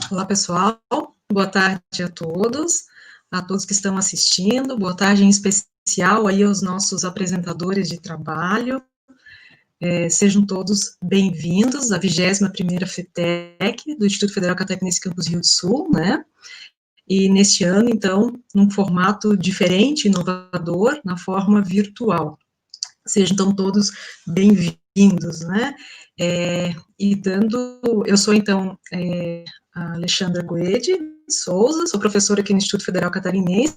Olá, pessoal. Boa tarde a todos que estão assistindo. Boa tarde em especial aí aos nossos apresentadores de trabalho. Sejam todos bem-vindos à 21ª FETEC do Instituto Federal Catarinense Campus Rio do Sul, né? E neste ano, então, num formato diferente, inovador, na forma virtual. Sejam, então, todos bem-vindos, né? Eu sou, então, a Alexandra Goede Souza, sou professora aqui no Instituto Federal Catarinense,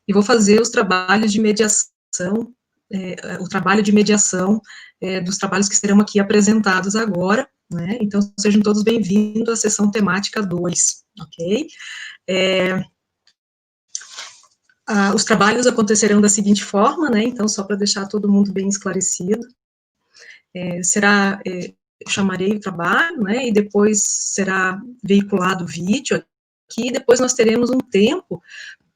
e vou fazer os trabalhos de mediação, dos trabalhos que serão aqui apresentados agora, né? Então, sejam todos bem-vindos à sessão temática 2, ok? Os trabalhos acontecerão da seguinte forma, né? Então, só para deixar todo mundo bem esclarecido, chamarei o trabalho, né, e depois será veiculado o vídeo aqui, e depois nós teremos um tempo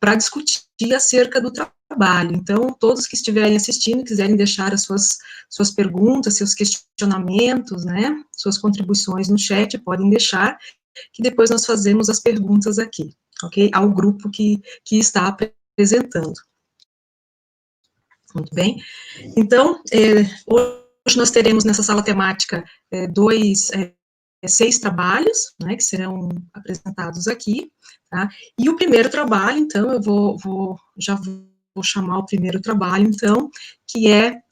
para discutir acerca do trabalho. Então, todos que estiverem assistindo, quiserem deixar as suas perguntas, seus questionamentos, né, suas contribuições no chat, podem deixar, que depois nós fazemos as perguntas aqui, ok? Ao grupo que está apresentando. Muito bem. Então, hoje nós teremos nessa sala temática 6 trabalhos, né, que serão apresentados aqui, tá? E o primeiro trabalho, então, eu já vou chamar o primeiro trabalho, então, que é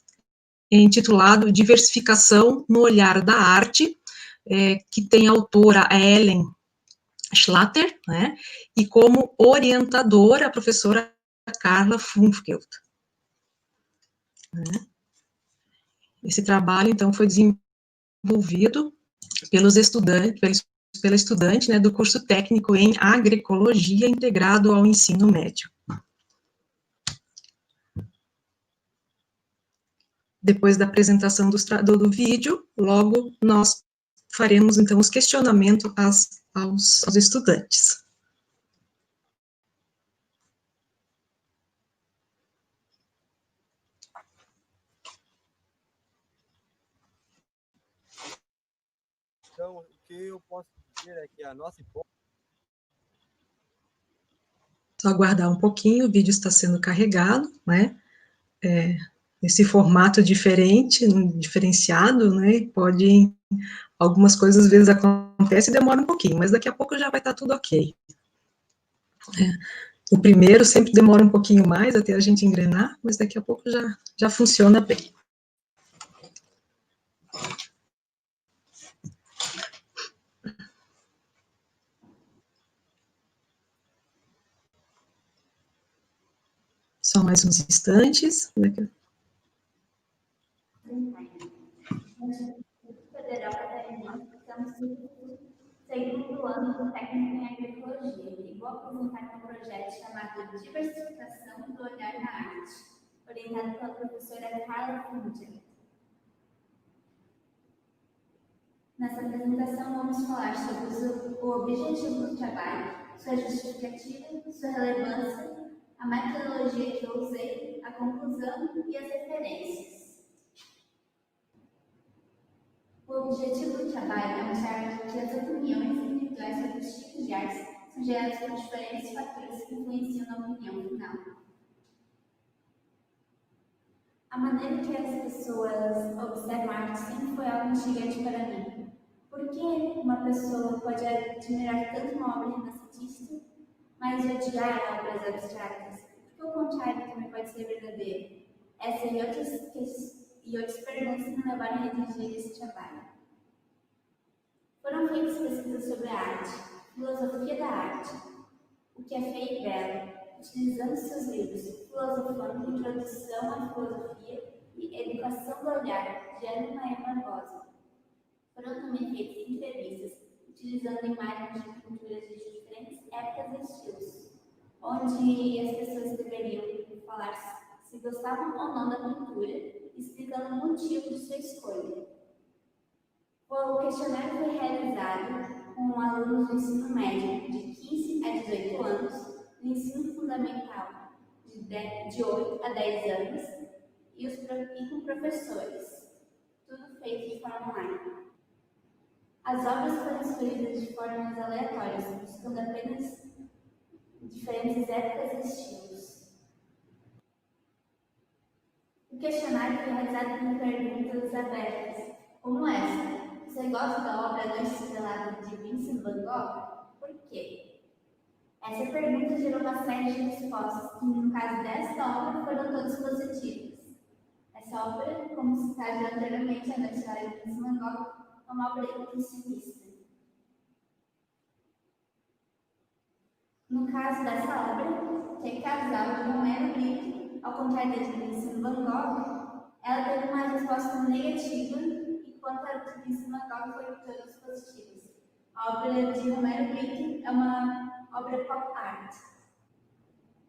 intitulado Diversificação no Olhar da Arte, que tem a autora Ellen Schlatter, né, e como orientadora a professora Carla Funfeld. Né? Esse trabalho, então, foi desenvolvido pela estudante, né, do curso técnico em agroecologia integrado ao ensino médio. Depois da apresentação do vídeo, logo nós faremos, então, os questionamentos aos estudantes. Então, o que eu posso dizer é que a nossa hipótese... Só aguardar um pouquinho, o vídeo está sendo carregado, né? Esse formato diferente, diferenciado, né? Algumas coisas às vezes acontecem e demora um pouquinho, mas daqui a pouco já vai estar tudo ok. O primeiro sempre demora um pouquinho mais até a gente engrenar, mas daqui a pouco já funciona bem. Só mais uns instantes. Federal Catarinense, estamos no segundo ano do técnico em agroecologia e vou apresentar um projeto chamado Diversificação do Olhar na Arte, orientado pela professora Carla Funfeld. Nessa apresentação vamos falar sobre o objetivo do trabalho, sua justificativa, sua relevância, a metodologia que eu usei, a conclusão e as referências. O objetivo do trabalho é mostrar que as opiniões individuais sobre os tipos de artes são geradas por diferentes fatores que influenciam na opinião final. A maneira que as pessoas observam a arte sempre foi algo instigante para mim. Por que uma pessoa pode admirar tanto uma obra renascentista, mas odiar obras abstratas? Porque o contrário também pode ser verdadeiro. Essa e outras perguntas me levaram a redigir esse trabalho. Foram feitas pesquisas sobre a arte, filosofia da arte, o que é feio e belo, utilizando seus livros Filosofando, Introdução à Filosofia e Educação do Olhar, de Ana Maria Barbosa. Foram também feitas entrevistas, utilizando imagens de pinturas de diferentes épocas e estilos, onde as pessoas deveriam falar se gostavam ou não da pintura, explicando o motivo de sua escolha. O questionário foi realizado com alunos do ensino médio de 15 a 18 anos, do ensino fundamental de 8 a 10 anos e com professores, tudo feito de forma online. As obras foram escolhidas de formas aleatórias, buscando apenas diferentes épocas e estilos. O questionário foi realizado com perguntas abertas, como essa: você gosta da obra Noite Estrelada de Vincent Van Gogh? Por quê? Essa pergunta gerou uma série de respostas, que no caso desta obra foram todas positivas. Essa obra, como citado anteriormente, A Noite Estrelada de Vincent Van Gogh, é uma obra impressionista. No caso dessa obra, que é Casal de Romero Brito, ao contrário da de Vincent Van Gogh, ela teve uma resposta negativa, enquanto a de Vincent Van Gogh foi todas positivas. A obra de Romero Brito é uma obra pop art.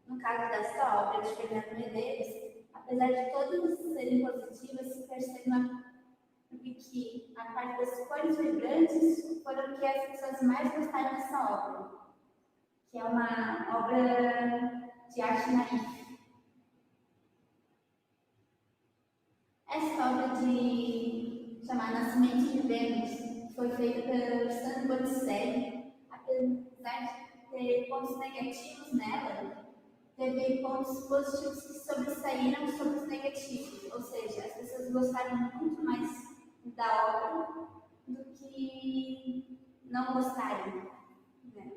No caso dessa obra de Fernando Medeiros, apesar de todas serem positivas, se percebe que a parte das cores vibrantes foram o que as pessoas mais gostaram dessa obra, que é uma obra de arte naif. Essa obra chamada Nascimento de Vênus foi feita pelo Sandro Botticelli. Apesar de ter pontos negativos nela, teve pontos positivos que sobressaíram sobre os negativos, ou seja, as pessoas gostaram muito mais da obra do que não gostaram, né?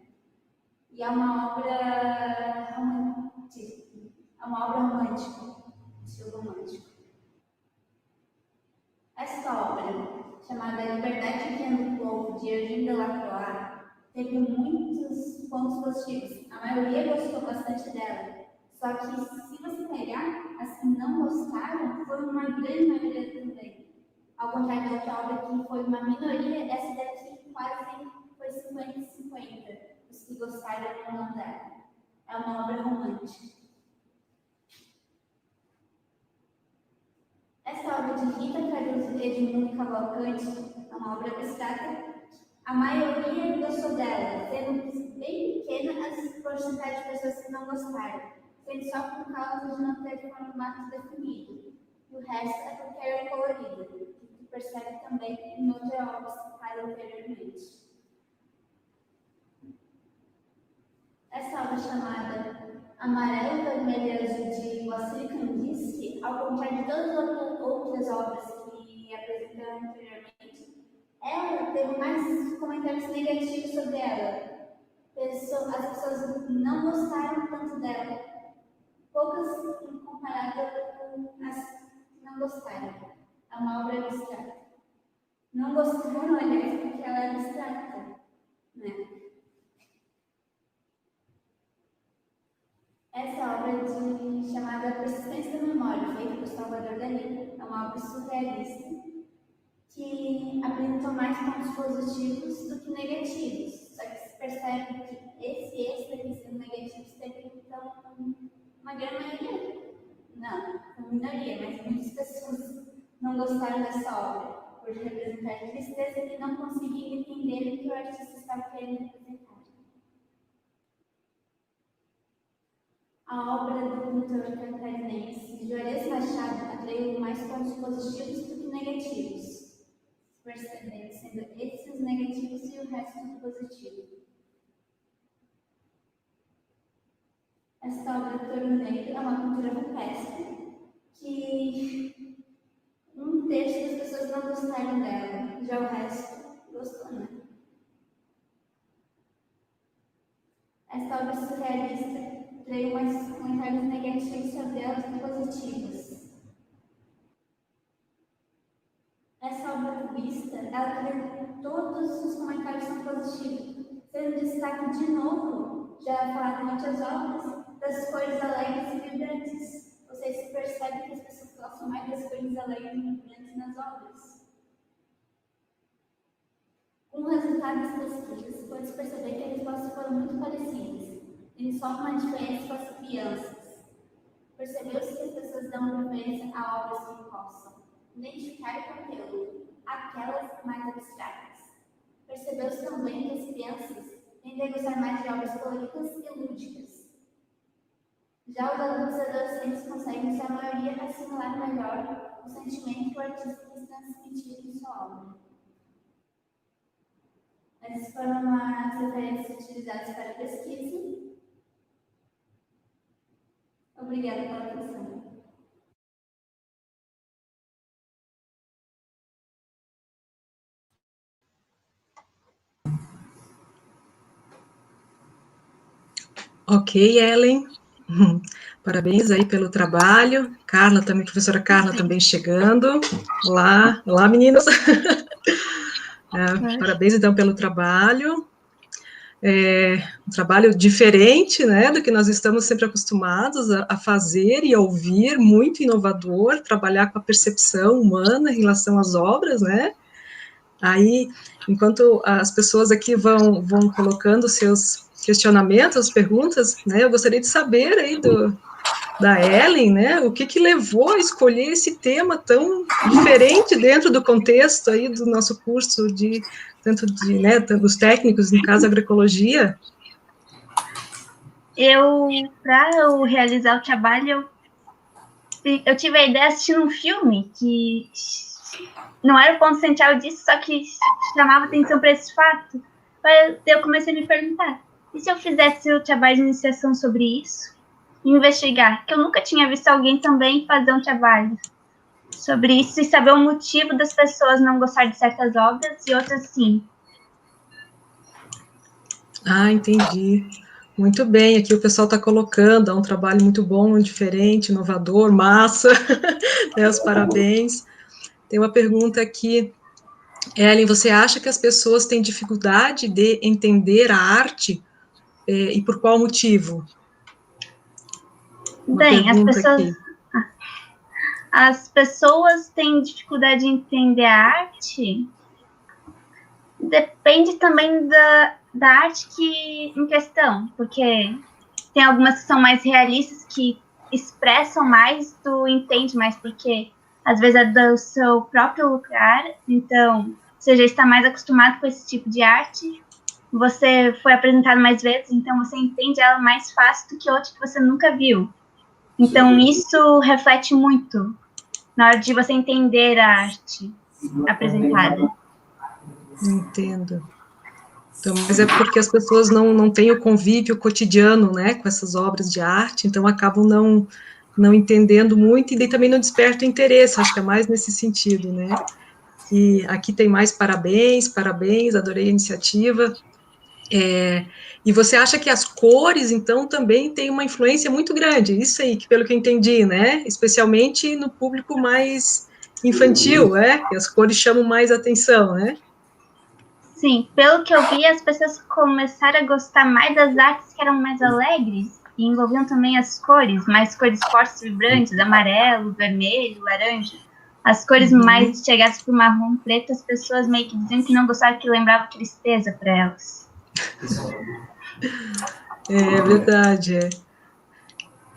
E é uma obra romântica, estilo romântico. Essa obra, chamada Liberdade Pequeno do Povo, de Eugène Delacroix, teve muitos pontos positivos. A maioria gostou bastante dela. Só que, se você pegar as que não gostaram, foi uma grande maioria também. Ao contrário da outra obra, que foi uma minoria, essa daqui quase foi 50-50, os que gostaram ou não dela. É uma obra romântica. Essa obra de Rita Caruso e Edmundo Cavalcante é uma obra abstrata. A maioria gostou dela, sendo bem pequena as porcentagens de pessoas que não gostaram, sendo só por causa de não ter formato definido. E o resto é porque era colorida, que tu percebe também em outra obra citada anteriormente. Essa obra chamada Amarelo, Vermelho e Azul de Wassily Kandinsky, ao contrário de todas as outras obras que apresentaram anteriormente, ela teve mais comentários negativos sobre ela. As pessoas não gostaram tanto dela, poucas comparadas com as que não gostaram. É uma obra abstrata. Não gostaram, aliás, porque ela é abstrata, né? Essa obra chamada Persistência da Memória, feita por Salvador Dalí, é uma obra surrealista que apresentou mais pontos positivos do que negativos. Só que se percebe que esse extra que sendo negativos teve então uma grande maioria. Não, uma minoria, mas muitas pessoas não gostaram dessa obra, por representar tristeza e não conseguiam entender o que o artista estava querendo representar. A obra do pintor catarinense Juarez Machado atraiu mais pontos positivos do que negativos, percebendo sendo esses negativos e o resto positivo. Esta obra do Touro Negro é uma pintura rupestre que um terço das pessoas não gostaram dela, já o resto gostou, né? Esta obra surrealista atraiu mais comentários negativos sobre ela do que positivos. Essa obra cubista, ela teve todos os comentários são positivos, sendo destaque de novo, já falado em outras obras, das cores alegres e vibrantes. Vocês percebem que as pessoas gostam mais das cores alegres e vibrantes nas obras. Com o resultado das pesquisas, pode perceber que as respostas foram muito parecidas, tendo só uma diferença com as crianças. Percebeu-se que as pessoas dão preferência a obras que possam identificar o conteúdo, aquelas mais abstratas. Percebeu-se também que as crianças tendem a gostar mais de obras coloridas e lúdicas. Já os alunos e adolescentes conseguem, em sua maioria, assimilar melhor o sentimento que o artista quis transmitir em sua obra. Essas foram as referências utilizadas para a pesquisa. Obrigada pela atenção. Ok, Ellen. Parabéns aí pelo trabalho. Carla também, professora Carla também chegando. Olá, olá meninas. Parabéns então pelo trabalho. Um trabalho diferente, né, do que nós estamos sempre acostumados a fazer e a ouvir, muito inovador, trabalhar com a percepção humana em relação às obras, né. Aí, enquanto as pessoas aqui vão colocando seus questionamentos, perguntas, né, eu gostaria de saber aí da Ellen, né, o que levou a escolher esse tema tão diferente dentro do contexto aí do nosso curso né, dos técnicos, no caso, agroecologia. Para eu realizar o trabalho, eu tive a ideia assistindo um filme que não era o ponto central disso, só que chamava atenção para esse fato. Eu comecei a me perguntar, e se eu fizesse o trabalho de iniciação sobre isso? E investigar, que eu nunca tinha visto alguém também fazer um trabalho sobre isso e saber o motivo das pessoas não gostar de certas obras e outras sim. Ah, entendi. Muito bem, aqui o pessoal está colocando, é um trabalho muito bom, diferente, inovador, massa, né, os parabéns. Tem uma pergunta aqui, Ellen, você acha que as pessoas têm dificuldade de entender a arte e por qual motivo? Bem, as pessoas têm dificuldade de entender a arte, depende também da arte em questão, porque tem algumas que são mais realistas, que expressam mais, tu entende mais, porque às vezes é do seu próprio lugar, então você já está mais acostumado com esse tipo de arte, você foi apresentado mais vezes, então você entende ela mais fácil do que outra que você nunca viu. Então isso reflete muito na hora de você entender a arte apresentada. Entendo. Então, mas é porque as pessoas não têm o convívio cotidiano, né, com essas obras de arte, então acabam não entendendo muito e daí também não desperta o interesse, acho que é mais nesse sentido, né. E aqui tem mais parabéns, adorei a iniciativa. E você acha que as cores, então, também têm uma influência muito grande, isso aí, que pelo que eu entendi, né, especialmente no público mais infantil, que as cores chamam mais atenção, né? Sim, pelo que eu vi, as pessoas começaram a gostar mais das artes que eram mais alegres e envolviam também as cores, mais cores fortes, vibrantes, amarelo, vermelho, laranja. As cores mais chegadas para o marrom preto, as pessoas meio que diziam que não gostavam, que lembrava tristeza para elas. É verdade,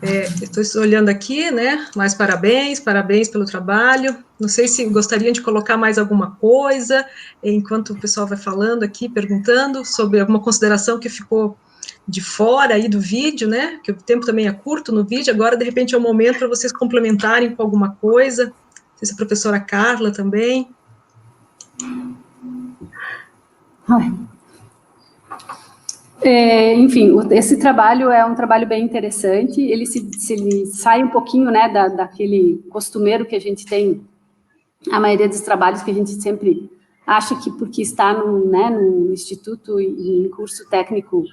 estou olhando aqui, né, mais parabéns pelo trabalho, não sei se gostariam de colocar mais alguma coisa, enquanto o pessoal vai falando aqui, perguntando sobre alguma consideração que ficou de fora aí do vídeo, né, que o tempo também é curto no vídeo, agora de repente é o momento para vocês complementarem com alguma coisa, não sei se a professora Carla também. Enfim, esse trabalho é um trabalho bem interessante, ele sai um pouquinho, né, daquele costumeiro que a gente tem, a maioria dos trabalhos que a gente sempre acha que porque está no instituto e em curso técnico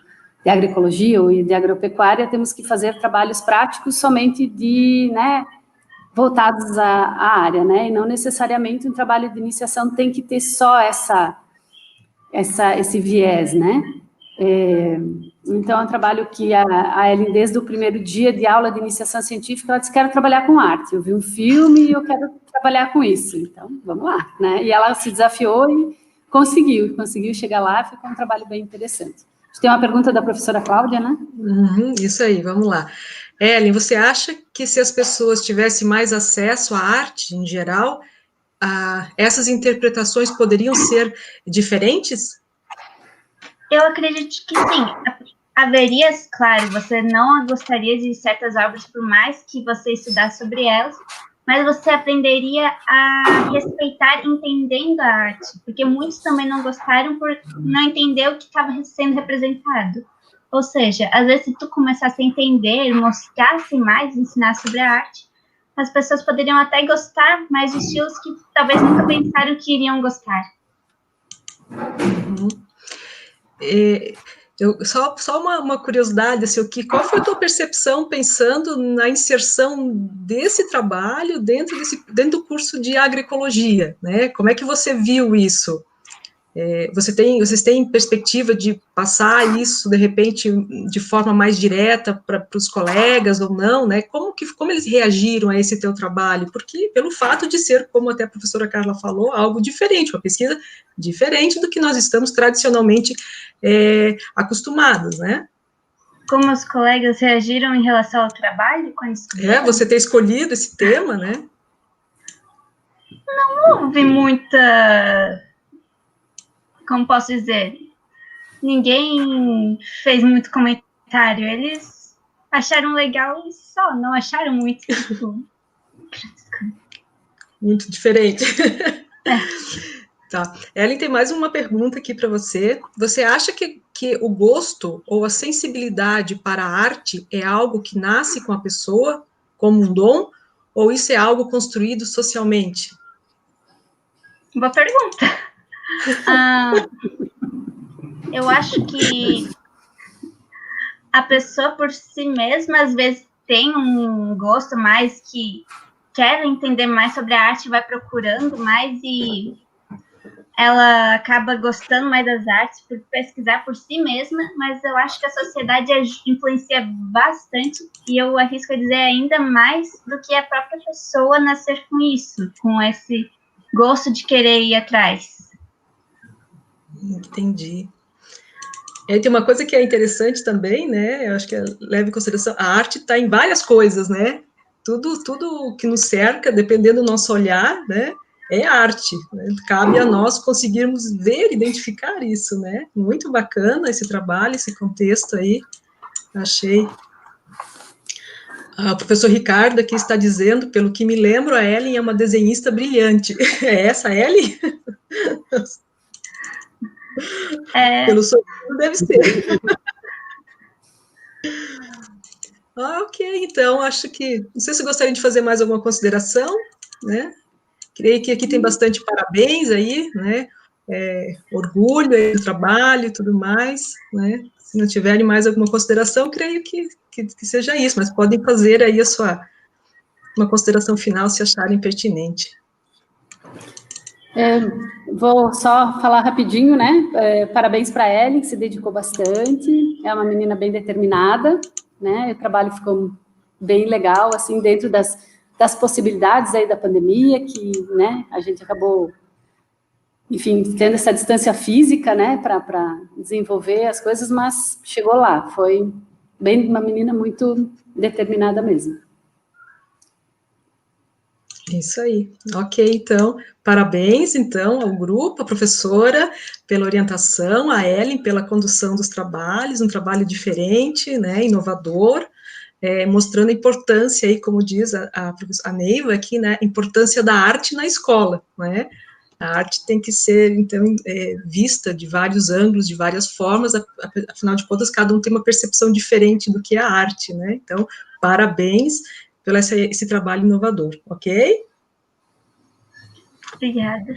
de agroecologia ou de agropecuária, temos que fazer trabalhos práticos somente voltados à área, né, e não necessariamente um trabalho de iniciação tem que ter só esse viés, né. Então, é um trabalho que a Ellen, desde o primeiro dia de aula de iniciação científica, ela disse, quero trabalhar com arte, eu vi um filme e eu quero trabalhar com isso, então, vamos lá, né, e ela se desafiou e conseguiu chegar lá, ficou um trabalho bem interessante. Tem uma pergunta da professora Cláudia, né? Isso aí, vamos lá. Ellen, você acha que se as pessoas tivessem mais acesso à arte, em geral, essas interpretações poderiam ser diferentes? Eu acredito que sim. Haveria, claro, você não gostaria de certas obras, por mais que você estudasse sobre elas, mas você aprenderia a respeitar entendendo a arte, porque muitos também não gostaram por não entender o que estava sendo representado. Ou seja, às vezes se tu começasse a entender, mostrasse mais, ensinar sobre a arte, as pessoas poderiam até gostar mais de estilos que talvez nunca pensaram que iriam gostar. Uhum. Só uma curiosidade, assim, qual foi a tua percepção pensando na inserção desse trabalho dentro do curso de agroecologia, né? Como é que você viu isso? Vocês têm perspectiva de passar isso, de repente, de forma mais direta para os colegas ou não, né? Como eles reagiram a esse teu trabalho? Porque, pelo fato de ser, como até a professora Carla falou, algo diferente, uma pesquisa diferente do que nós estamos tradicionalmente acostumados, né? Como os colegas reagiram em relação ao trabalho quando escolheram? Você ter escolhido esse tema, né? Não houve muita... Como posso dizer? Ninguém fez muito comentário. Eles acharam legal e só, não acharam muito, tipo... Muito diferente. É. Tá. Ellen, tem mais uma pergunta aqui para você. Você acha que o gosto ou a sensibilidade para a arte é algo que nasce com a pessoa, como um dom, ou isso é algo construído socialmente? Boa pergunta. Eu acho que a pessoa por si mesma, às vezes, tem um gosto mais que quer entender mais sobre a arte, vai procurando mais e ela acaba gostando mais das artes por pesquisar por si mesma, mas eu acho que a sociedade influencia bastante e eu arrisco a dizer ainda mais do que a própria pessoa nascer com isso, com esse gosto de querer ir atrás. Entendi. Tem uma coisa que é interessante também, né? Eu acho que leva em consideração, a arte está em várias coisas, né? Tudo que nos cerca, dependendo do nosso olhar, né? É arte, né? Cabe a nós conseguirmos ver, identificar isso, né? Muito bacana esse trabalho, esse contexto aí, achei. O professor Ricardo aqui está dizendo, pelo que me lembro, a Ellen é uma desenhista brilhante. É essa a Ellen? Pelo sorriso deve ser. Ok, então, acho que... Não sei se gostariam de fazer mais alguma consideração, né? Creio que aqui tem bastante parabéns aí, né? Orgulho aí do trabalho e tudo mais, né? Se não tiverem mais alguma consideração, creio que seja isso, mas podem fazer aí uma consideração final, se acharem pertinente. Vou só falar rapidinho, né? Parabéns para a Ellen, que se dedicou bastante, é uma menina bem determinada, né? O trabalho ficou bem legal, assim, dentro das possibilidades aí da pandemia, que, né, a gente acabou, enfim, tendo essa distância física, né, para desenvolver as coisas, mas chegou lá, foi bem uma menina muito determinada mesmo. Isso aí. Ok, então, parabéns, então, ao grupo, à professora, pela orientação, a Ellen pela condução dos trabalhos, um trabalho diferente, né, inovador, mostrando a importância, aí, como diz a Neiva aqui, né, a importância da arte na escola, né, a arte tem que ser, então, vista de vários ângulos, de várias formas, afinal de contas, cada um tem uma percepção diferente do que é a arte, né, então, parabéns pelo esse trabalho inovador, ok? Obrigada.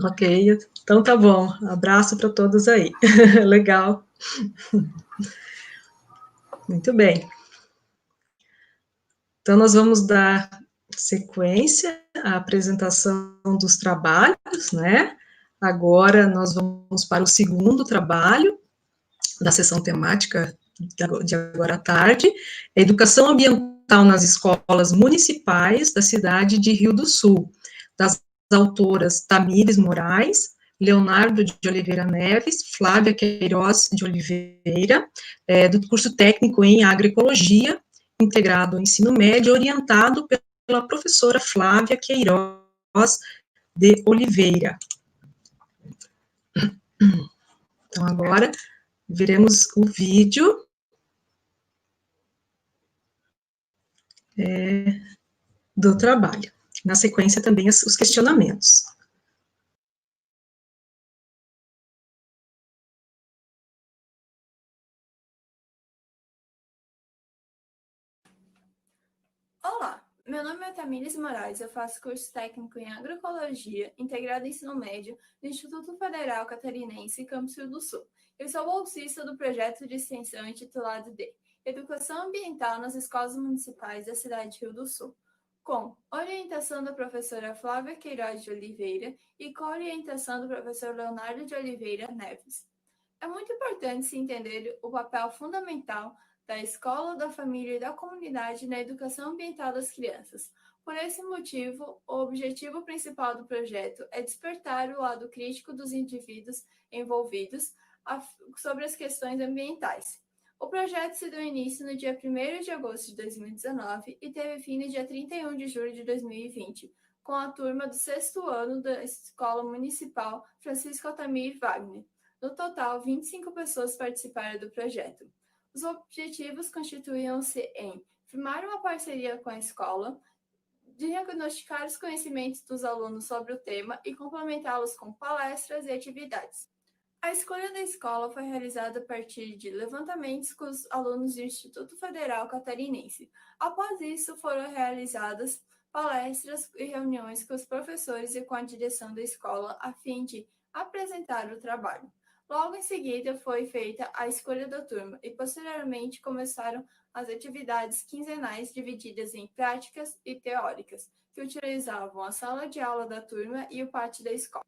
Ok, então tá bom, abraço para todos aí, legal. Muito bem. Então, nós vamos dar sequência à apresentação dos trabalhos, né? Agora, nós vamos para o segundo trabalho da sessão temática de agora à tarde, Educação Ambiental nas Escolas Municipais da cidade de Rio do Sul, das autoras Tamires Moraes, Leonardo de Oliveira Neves, Flávia Queiroz de Oliveira, do curso técnico em agroecologia, integrado ao ensino médio, orientado pela professora Flávia Queiroz de Oliveira. Então, agora, veremos o vídeo. do trabalho. Na sequência, também os questionamentos. Olá, meu nome é Tamires Moraes, eu faço curso técnico em agroecologia, integrado em ensino médio, do Instituto Federal Catarinense, Campus Rio do Sul. Eu sou bolsista do projeto de extensão intitulado de Educação Ambiental nas Escolas Municipais da cidade de Rio do Sul, com orientação da professora Flávia Queiroz de Oliveira e com orientação do professor Leonardo de Oliveira Neves. É muito importante se entender o papel fundamental da escola, da família e da comunidade na educação ambiental das crianças. Por esse motivo, o objetivo principal do projeto é despertar o lado crítico dos indivíduos envolvidos sobre as questões ambientais. O projeto se deu início no dia 1º de agosto de 2019 e teve fim no dia 31 de julho de 2020, com a turma do 6º ano da Escola Municipal Francisco Altamir Wagner. No total, 25 pessoas participaram do projeto. Os objetivos constituíam-se em firmar uma parceria com a escola, diagnosticar os conhecimentos dos alunos sobre o tema e complementá-los com palestras e atividades. A escolha da escola foi realizada a partir de levantamentos com os alunos do Instituto Federal Catarinense. Após isso, foram realizadas palestras e reuniões com os professores e com a direção da escola, a fim de apresentar o trabalho. Logo em seguida, foi feita a escolha da turma e, posteriormente, começaram as atividades quinzenais divididas em práticas e teóricas, que utilizavam a sala de aula da turma e o pátio da escola.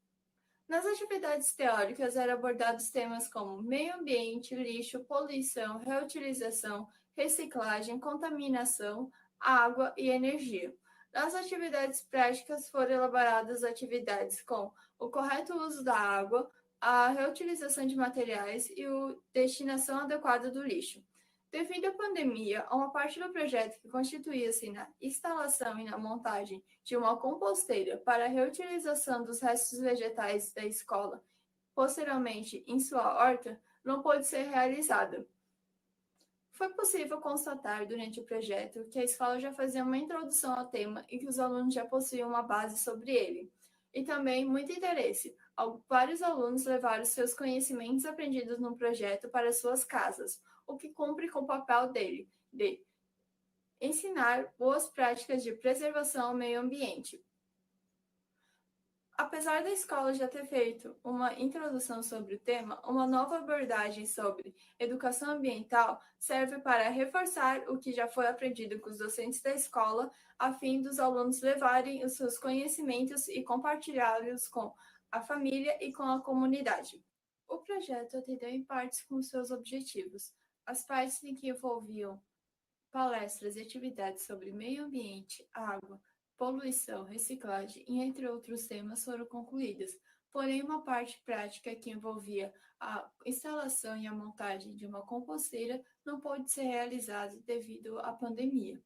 Nas atividades teóricas, eram abordados temas como meio ambiente, lixo, poluição, reutilização, reciclagem, contaminação, água e energia. Nas atividades práticas, foram elaboradas atividades com o correto uso da água, a reutilização de materiais e a destinação adequada do lixo. Devido à pandemia, uma parte do projeto que constituía-se na instalação e na montagem de uma composteira para a reutilização dos restos vegetais da escola, posteriormente em sua horta, não pôde ser realizada. Foi possível constatar durante o projeto que a escola já fazia uma introdução ao tema e que os alunos já possuíam uma base sobre ele. E também muito interesse. Vários alunos levaram seus conhecimentos aprendidos no projeto para suas casas, o que cumpre com o papel dele, de ensinar boas práticas de preservação ao meio ambiente. Apesar da escola já ter feito uma introdução sobre o tema, uma nova abordagem sobre educação ambiental serve para reforçar o que já foi aprendido com os docentes da escola, a fim dos alunos levarem os seus conhecimentos e compartilhá-los com a família e com a comunidade. O projeto atendeu em partes com seus objetivos. As partes em que envolviam palestras e atividades sobre meio ambiente, água, poluição, reciclagem e entre outros temas foram concluídas, porém uma parte prática que envolvia a instalação e a montagem de uma composteira não pôde ser realizada devido à pandemia.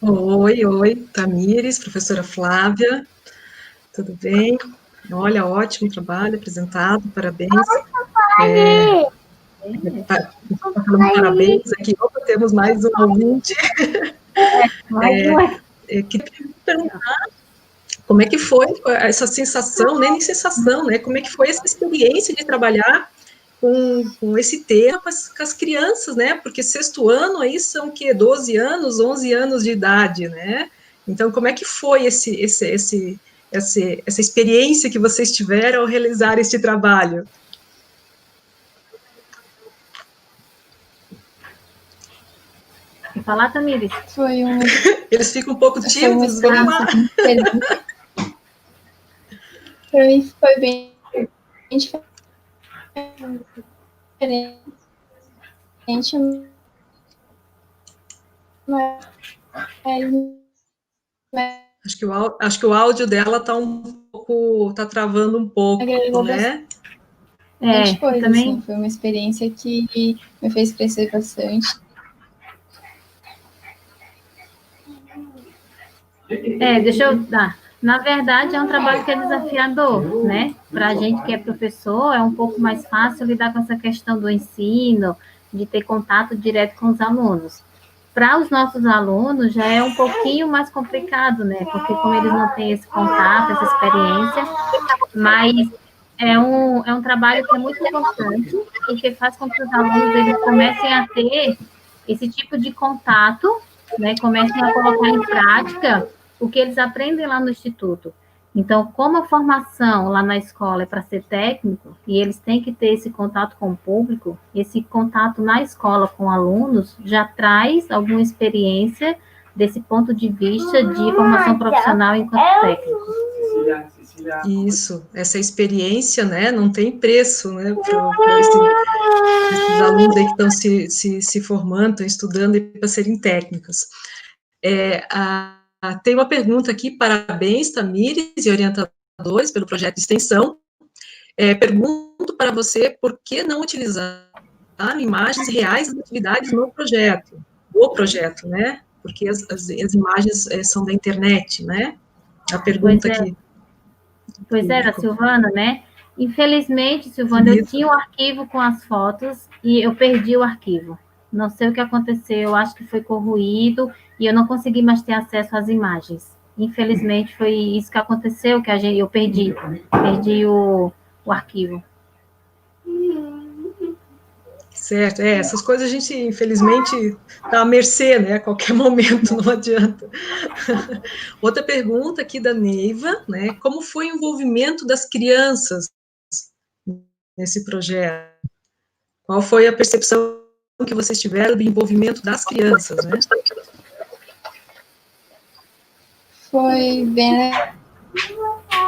Oi, Tamires, professora Flávia, tudo bem? Olha, ótimo trabalho apresentado, parabéns. Parabéns aqui, opa, temos mais um ouvinte. Queria perguntar como é que foi essa sensação, nem sensação, né? Como é que foi essa experiência de trabalhar com esse tema com as crianças, né? Porque sexto ano aí são o quê? 12 anos, 11 anos de idade, né? Então, como é que foi essa experiência que vocês tiveram ao realizar este trabalho? Quer falar, Tamires? Foi um... Eles ficam um pouco tímidos, vamos lá. Para mim foi bem diferente. Acho que o áudio dela tá travando um pouco, né? Coisa, também. Assim, foi uma experiência que me fez crescer bastante. Deixa eu dar. Na verdade, é um trabalho que é desafiador, né? Para a gente que é professor, é um pouco mais fácil lidar com essa questão do ensino, de ter contato direto com os alunos. Para os nossos alunos, já é um pouquinho mais complicado, né? Porque como eles não têm esse contato, essa experiência, mas é um trabalho que é muito importante, porque faz com que os alunos eles comecem a ter esse tipo de contato, né? Comecem a colocar em prática o que eles aprendem lá no Instituto. Então, como a formação lá na escola é para ser técnico, e eles têm que ter esse contato com o público, esse contato na escola com alunos já traz alguma experiência desse ponto de vista de formação profissional enquanto técnico. Isso, essa experiência, né, não tem preço, né, para esses alunos aí que estão se formando, estão estudando para serem técnicos. Tem uma pergunta aqui, parabéns, Tamires e orientadores, pelo projeto de extensão. Pergunto para você, por que não utilizar imagens reais das atividades no projeto? O projeto, né? Porque as imagens são da internet, né? A pergunta aqui. Pois é, da Silvana, né? Infelizmente, Silvana, eu tinha um arquivo com as fotos e eu perdi o arquivo. Não sei o que aconteceu, eu acho que foi corroído e eu não consegui mais ter acesso às imagens. Infelizmente, foi isso que aconteceu, que eu perdi o arquivo. Certo, essas coisas a gente, infelizmente, está à mercê, né, a qualquer momento, não adianta. Outra pergunta aqui da Neiva, né, como foi o envolvimento das crianças nesse projeto? Qual foi a percepção que vocês tiveram do envolvimento das crianças, né? Foi bem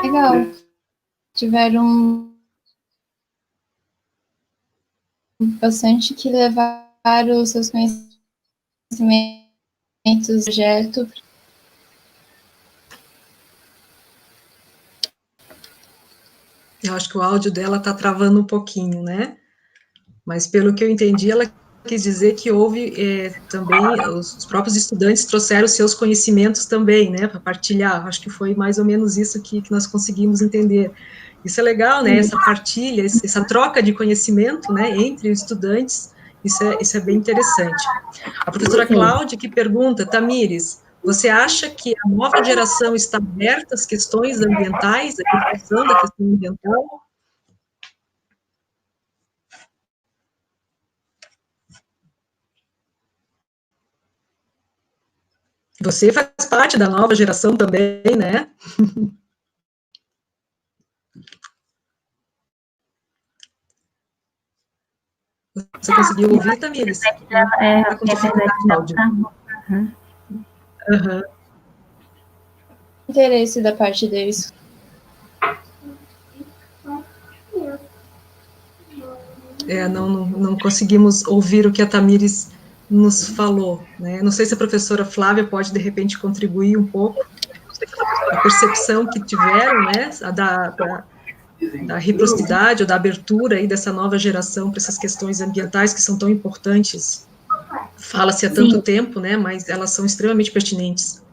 legal. Tiveram bastante que levaram os seus conhecimentos do projeto. Eu acho que o áudio dela está travando um pouquinho, né? Mas pelo que eu entendi, ela quis dizer que houve também, os próprios estudantes trouxeram seus conhecimentos também, né, para partilhar. Acho que foi mais ou menos isso que nós conseguimos entender. Isso é legal, né, essa partilha, essa troca de conhecimento, né, entre os estudantes, isso é bem interessante. A professora Cláudia que pergunta, Tamires, você acha que a nova geração está aberta às questões ambientais, à discussão da questão ambiental? Você faz parte da nova geração também, né? Você conseguiu ouvir, Tamires? Interesse da parte deles. Não conseguimos ouvir o que a Tamires nos falou, né? Não sei se a professora Flávia pode, de repente, contribuir um pouco a percepção que tiveram, né, da reciprocidade ou da abertura aí dessa nova geração para essas questões ambientais que são tão importantes. fala-se há tanto tempo, né, mas elas são extremamente pertinentes.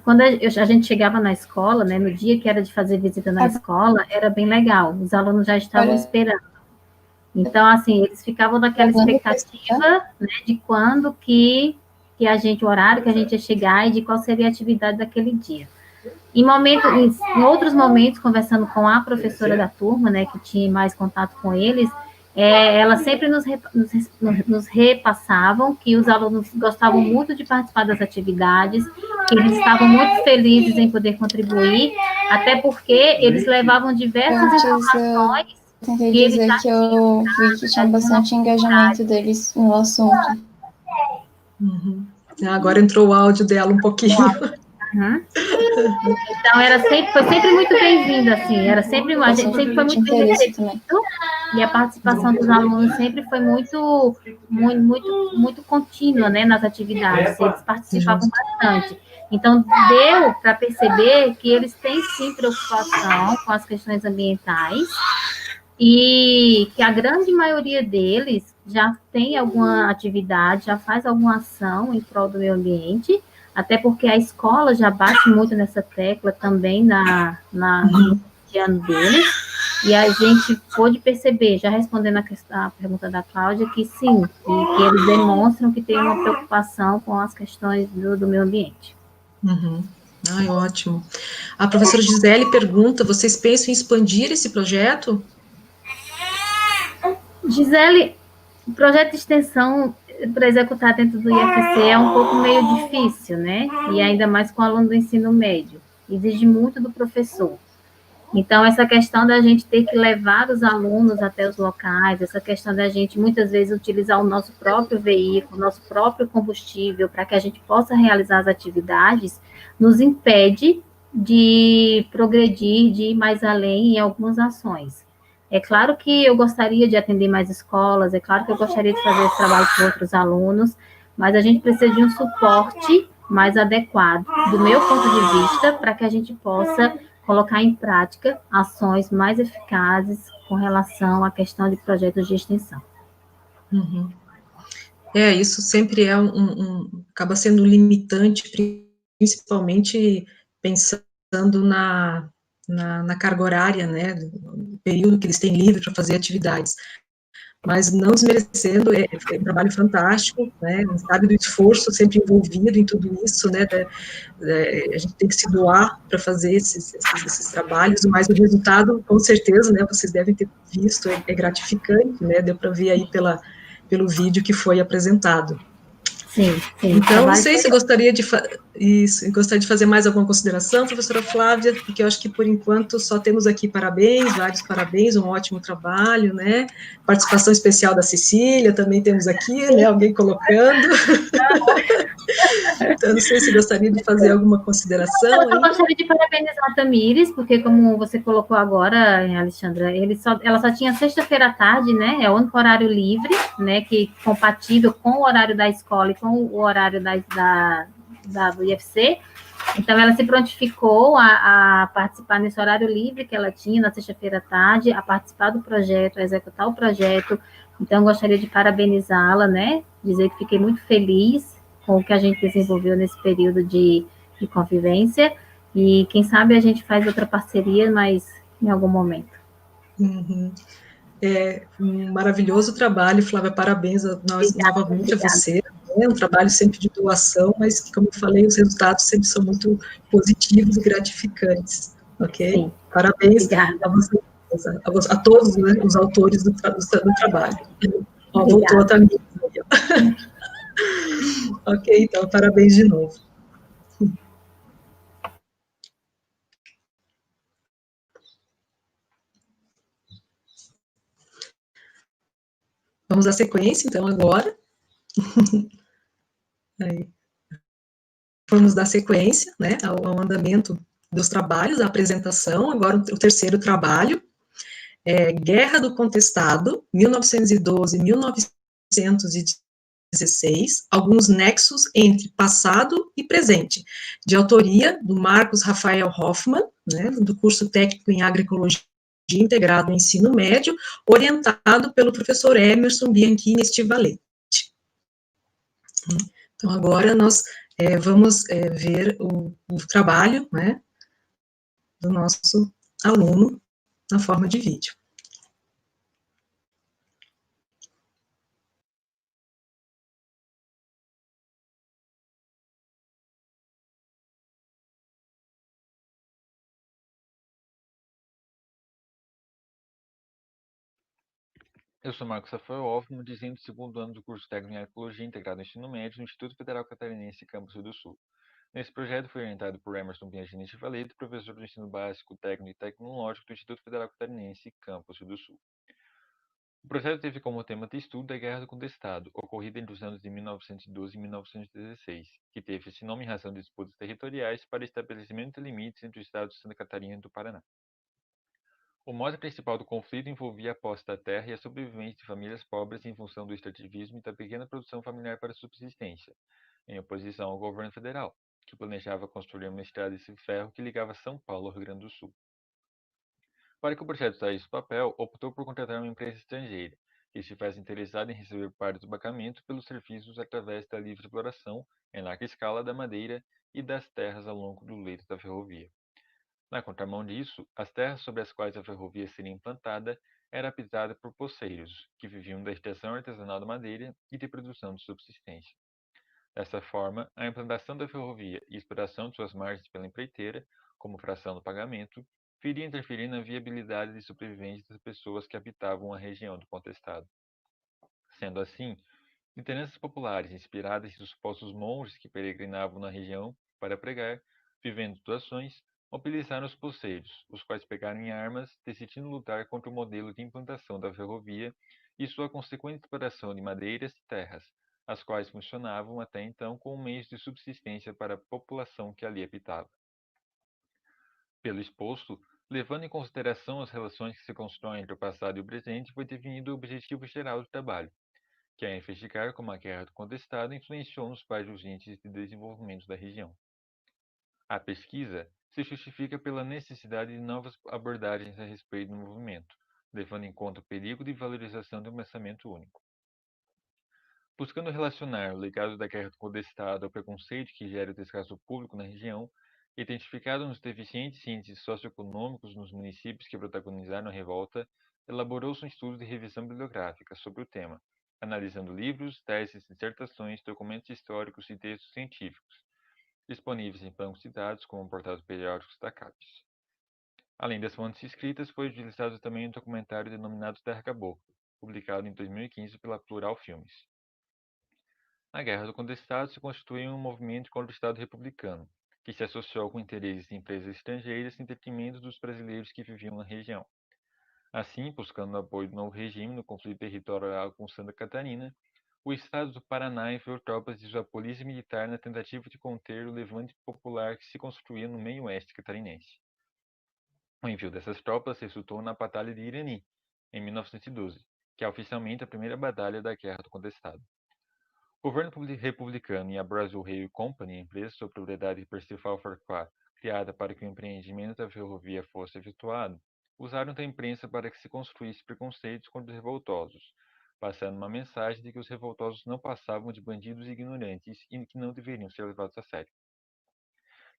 Quando a gente chegava na escola, né, no dia que era de fazer visita na escola, era bem legal, os alunos já estavam esperando. Então, assim, eles ficavam naquela expectativa, né, de quando que o horário que a gente ia chegar e de qual seria a atividade daquele dia. Em outros momentos, conversando com a professora da turma, né, que tinha mais contato com eles, elas sempre nos repassavam que os alunos gostavam muito de participar das atividades, que eles estavam muito felizes em poder contribuir, até porque eles levavam diversas informações. Tentei dizer que eu vi que tinha bastante engajamento deles no assunto. Uhum. Agora entrou o áudio dela um pouquinho. Uhum. Então, foi sempre muito bem-vindo, assim, a gente sempre foi muito bem recebido, e a participação dos alunos sempre foi muito contínua, né, nas atividades, eles participavam bastante. Então, deu para perceber que eles têm, sim, preocupação com as questões ambientais, e que a grande maioria deles já tem alguma atividade, já faz alguma ação em prol do meio ambiente, até porque a escola já bate muito nessa tecla também no cotidiano deles, e a gente pôde perceber, já respondendo a pergunta da Cláudia, que sim, que eles demonstram que tem uma preocupação com as questões do meio ambiente. Uhum. Ai, ótimo. A professora Gisele pergunta, vocês pensam em expandir esse projeto? Gisele, o projeto de extensão para executar dentro do IFC é um pouco meio difícil, né? E ainda mais com aluno do ensino médio. Exige muito do professor. Então, essa questão da gente ter que levar os alunos até os locais, essa questão da gente, muitas vezes, utilizar o nosso próprio veículo, nosso próprio combustível, para que a gente possa realizar as atividades, nos impede de progredir, de ir mais além em algumas ações. É claro que eu gostaria de atender mais escolas, é claro que eu gostaria de fazer esse trabalho com outros alunos, mas a gente precisa de um suporte mais adequado, do meu ponto de vista, para que a gente possa colocar em prática ações mais eficazes com relação à questão de projetos de extensão. Uhum. Isso sempre acaba sendo um limitante, principalmente pensando na carga horária, né, do período que eles têm livre para fazer atividades. Mas não desmerecendo, é um trabalho fantástico, né, a gente sabe do esforço sempre envolvido em tudo isso, né, a gente tem que se doar para fazer esses trabalhos, mas o resultado, com certeza, né, vocês devem ter visto, é gratificante, né, deu para ver aí pelo vídeo que foi apresentado. Sim. Então, não sei se gostaria de fazer mais alguma consideração, professora Flávia, porque eu acho que, por enquanto, só temos aqui vários parabéns, um ótimo trabalho, né, participação especial da Cecília, também temos aqui, né, alguém colocando. Então, não sei se gostaria de fazer alguma consideração. Eu gostaria de parabenizar a Tamires, porque, como você colocou agora, Alexandra, ela só tinha sexta-feira à tarde, né, é o único horário livre, né, que compatível com o horário da escola e com o horário do IFC. Então, ela se prontificou a participar nesse horário livre que ela tinha na sexta-feira à tarde, a participar do projeto, a executar o projeto. Então, gostaria de parabenizá-la, né, dizer que fiquei muito feliz com o que a gente desenvolveu nesse período de convivência, e quem sabe a gente faz outra parceria, mas em algum momento. Uhum. Um maravilhoso trabalho, Flávia, parabéns novamente a você, é um trabalho sempre de doação, mas que, como eu falei, os resultados sempre são muito positivos e gratificantes, ok? Sim. Parabéns a você, a todos, né, os autores do trabalho. Voltou a Tamires. Ok, então, parabéns de novo. Vamos à sequência, então, agora. Aí. Vamos dar sequência, né, ao andamento dos trabalhos, a apresentação. Agora, o terceiro trabalho, Guerra do Contestado, 1912-1916, alguns nexos entre passado e presente, de autoria do Marcos Rafael Hoffmann, né, do curso técnico em agroecologia integrado no ensino médio, orientado pelo professor Emerson Bianchini Estivalete. Então, agora nós vamos ver o trabalho, né, do nosso aluno na forma de vídeo. Eu sou Marcos Rafael Hoffman, dizendo do segundo ano do curso técnico em Arqueologia integrado ao ensino médio no Instituto Federal Catarinense, Campus Rio do Sul. Nesse projeto foi orientado por Emerson Piaginete Valete, professor do ensino básico, técnico e tecnológico do Instituto Federal Catarinense, Campus Rio do Sul. O projeto teve como tema de estudo a Guerra do Contestado, ocorrida entre os anos de 1912 e 1916, que teve esse nome em razão de disputas territoriais para estabelecimento de limites entre os estados de Santa Catarina e do Paraná. O mote principal do conflito envolvia a posse da terra e a sobrevivência de famílias pobres em função do extrativismo e da pequena produção familiar para subsistência, em oposição ao governo federal, que planejava construir uma estrada de ferro que ligava São Paulo ao Rio Grande do Sul. Para que o projeto saísse do papel, optou por contratar uma empresa estrangeira, que estivesse interessada em receber parte do pagamento pelos serviços através da livre exploração, em larga escala, da madeira e das terras ao longo do leito da ferrovia. Na contramão disso, as terras sobre as quais a ferrovia seria implantada era habitada por poceiros, que viviam da extração artesanal da madeira e de produção de subsistência. Dessa forma, a implantação da ferrovia e a exploração de suas margens pela empreiteira, como fração do pagamento, viria a interferir na viabilidade de sobrevivência das pessoas que habitavam a região do contestado. Sendo assim, lideranças populares inspiradas em supostos monges que peregrinavam na região para pregar, vivendo doações, mobilizaram os poceiros, os quais pegaram em armas, decidindo lutar contra o modelo de implantação da ferrovia e sua consequente exploração de madeiras e terras, as quais funcionavam até então como meios de subsistência para a população que ali habitava. Pelo exposto, levando em consideração as relações que se constroem entre o passado e o presente, foi definido o objetivo geral do trabalho, que é investigar como a Guerra do Contestado influenciou nos vários índices de desenvolvimento da região. A pesquisa se justifica pela necessidade de novas abordagens a respeito do movimento, levando em conta o perigo de valorização de um pensamento único. Buscando relacionar o legado da Guerra do Contestado ao preconceito que gera o descaso público na região, identificado nos deficientes índices socioeconômicos nos municípios que protagonizaram a revolta, elaborou-se um estudo de revisão bibliográfica sobre o tema, analisando livros, teses, dissertações, documentos históricos e textos científicos, disponíveis em bancos de dados como portais periódicos da CAPES. Além das fontes escritas, foi utilizado também um documentário denominado Terra Caboclo, publicado em 2015 pela Plural Filmes. A Guerra do Contestado se constituiu em um movimento contra o Estado republicano, que se associou com interesses de empresas estrangeiras em detrimento dos brasileiros que viviam na região. Assim, buscando o apoio do novo regime no conflito territorial com Santa Catarina, o Estado do Paraná enviou tropas de sua polícia militar na tentativa de conter o levante popular que se construía no meio oeste catarinense. O envio dessas tropas resultou na Batalha de Irani, em 1912, que é oficialmente a primeira batalha da Guerra do Contestado. O governo republicano e a Brazil Rail Company, empresa sob propriedade de Percival Farquhar, criada para que o empreendimento da ferrovia fosse efetuado, usaram da imprensa para que se construísse preconceitos contra os revoltosos, passando uma mensagem de que os revoltosos não passavam de bandidos ignorantes e que não deveriam ser levados a sério.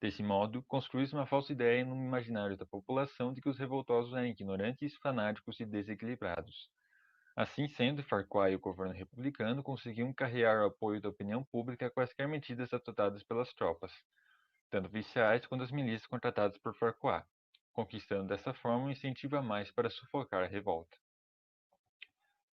Desse modo, construiu-se uma falsa ideia no imaginário da população de que os revoltosos eram ignorantes, fanáticos e desequilibrados. Assim sendo, Farquhar e o governo republicano conseguiam carrear o apoio da opinião pública a quaisquer medidas adotadas pelas tropas, tanto oficiais quanto as milícias contratadas por Farquhar, conquistando dessa forma um incentivo a mais para sufocar a revolta.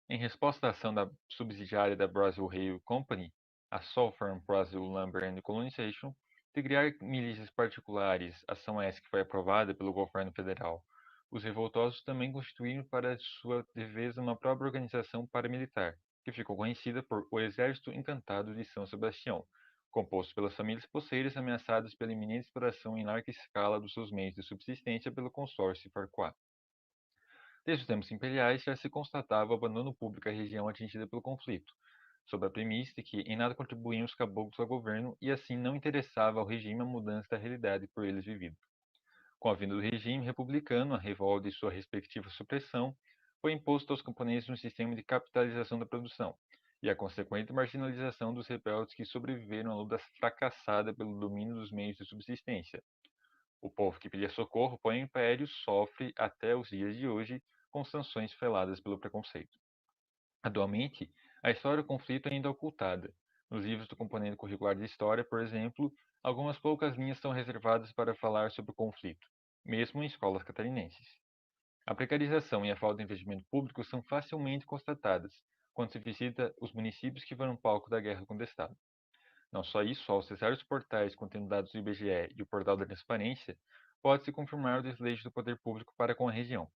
Em resposta à ação da subsidiária da Brazil Rail Company, a Southern Brazil Lumber and Colonization, de criar milícias particulares, ação essa que foi aprovada pelo governo federal, os revoltosos também constituíram para sua defesa uma própria organização paramilitar, que ficou conhecida por o Exército Encantado de São Sebastião, composto pelas famílias poceiras ameaçadas pela iminente exploração em larga escala dos seus meios de subsistência pelo consórcio Farquhar. Desde os tempos imperiais já se constatava o abandono público à região atingida pelo conflito, sob a premissa de que em nada contribuíam os caboclos ao governo e assim não interessava ao regime a mudança da realidade por eles vivida. Com a vinda do regime republicano, a revolta e sua respectiva supressão, foi imposto aos camponeses um sistema de capitalização da produção, e a consequente marginalização dos rebeldes que sobreviveram à luta fracassada pelo domínio dos meios de subsistência. O povo que pedia socorro para o império sofre, até os dias de hoje, com sanções veladas pelo preconceito. Atualmente, a história do conflito é ainda ocultada. Nos livros do componente curricular de História, por exemplo, algumas poucas linhas são reservadas para falar sobre o conflito, mesmo em escolas catarinenses. A precarização e a falta de investimento público são facilmente constatadas quando se visita os municípios que foram palco da Guerra contra o Estado. Não só isso, ao acessar os portais contendo dados do IBGE e o portal da Transparência, pode-se confirmar o desleixo do poder público para com a região.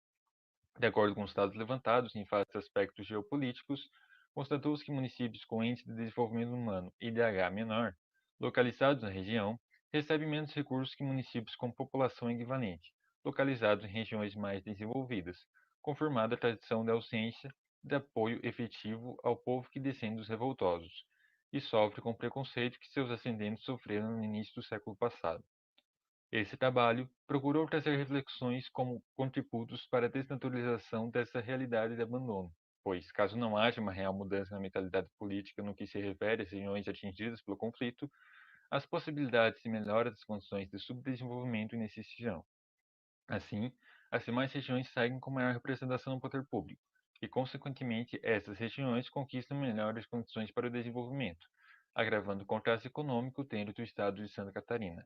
De acordo com os dados levantados em vários aspectos geopolíticos, constatou-se que municípios com índice de desenvolvimento humano IDH menor, localizados na região, recebem menos recursos que municípios com população equivalente, localizados em regiões mais desenvolvidas, confirmada a tradição de ausência de apoio efetivo ao povo que descende dos revoltosos, e sofre com o preconceito que seus ascendentes sofreram no início do século passado. Esse trabalho procurou trazer reflexões como contributos para a desnaturalização dessa realidade de abandono, pois, caso não haja uma real mudança na mentalidade política no que se refere às regiões atingidas pelo conflito, as possibilidades de melhora das condições de subdesenvolvimento inexistirão. Assim, as demais regiões seguem com maior representação no poder público, e, consequentemente, essas regiões conquistam melhores condições para o desenvolvimento, agravando o contraste econômico dentro do estado de Santa Catarina.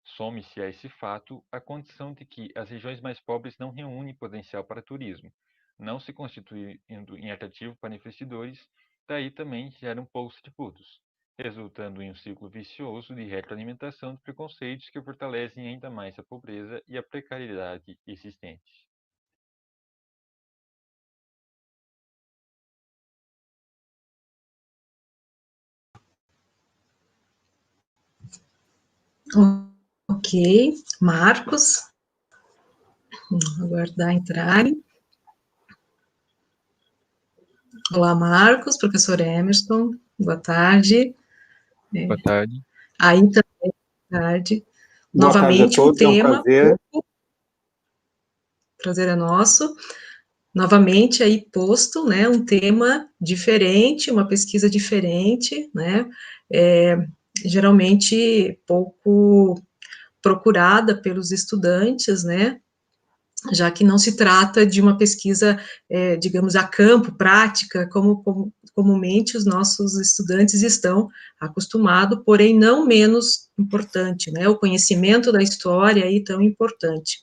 Some-se a esse fato a condição de que as regiões mais pobres não reúnem potencial para turismo, não se constituindo em atrativo para investidores, daí também geram poucos tributos, resultando em um ciclo vicioso de retroalimentação de preconceitos que fortalecem ainda mais a pobreza e a precariedade existentes. Ok, Marcos, vamos aguardar entrarem. Olá, Marcos, professor Emerson, boa tarde. Boa tarde. Aí também, boa tarde. Boa Novamente, tarde a todos, um tema. é um prazer. Prazer é nosso. Novamente aí posto, né, um tema diferente, uma pesquisa diferente, né, geralmente pouco procurada pelos estudantes, né, já que não se trata de uma pesquisa, digamos, a campo, prática, como comumente os nossos estudantes estão acostumados, porém não menos importante, né, o conhecimento da história aí tão importante.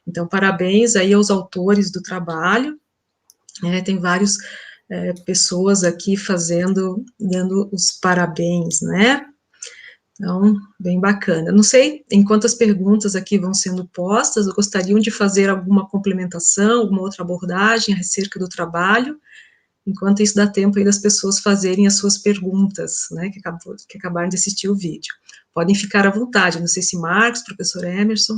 Então, parabéns aí aos autores do trabalho, tem várias pessoas aqui dando os parabéns, né? Então, bem bacana. Não sei, enquanto as perguntas aqui vão sendo postas, eu gostaria de fazer alguma complementação, alguma outra abordagem acerca do trabalho, enquanto isso dá tempo aí das pessoas fazerem as suas perguntas, né, que acabaram de assistir o vídeo. Podem ficar à vontade, não sei se Marcos, professor Emerson.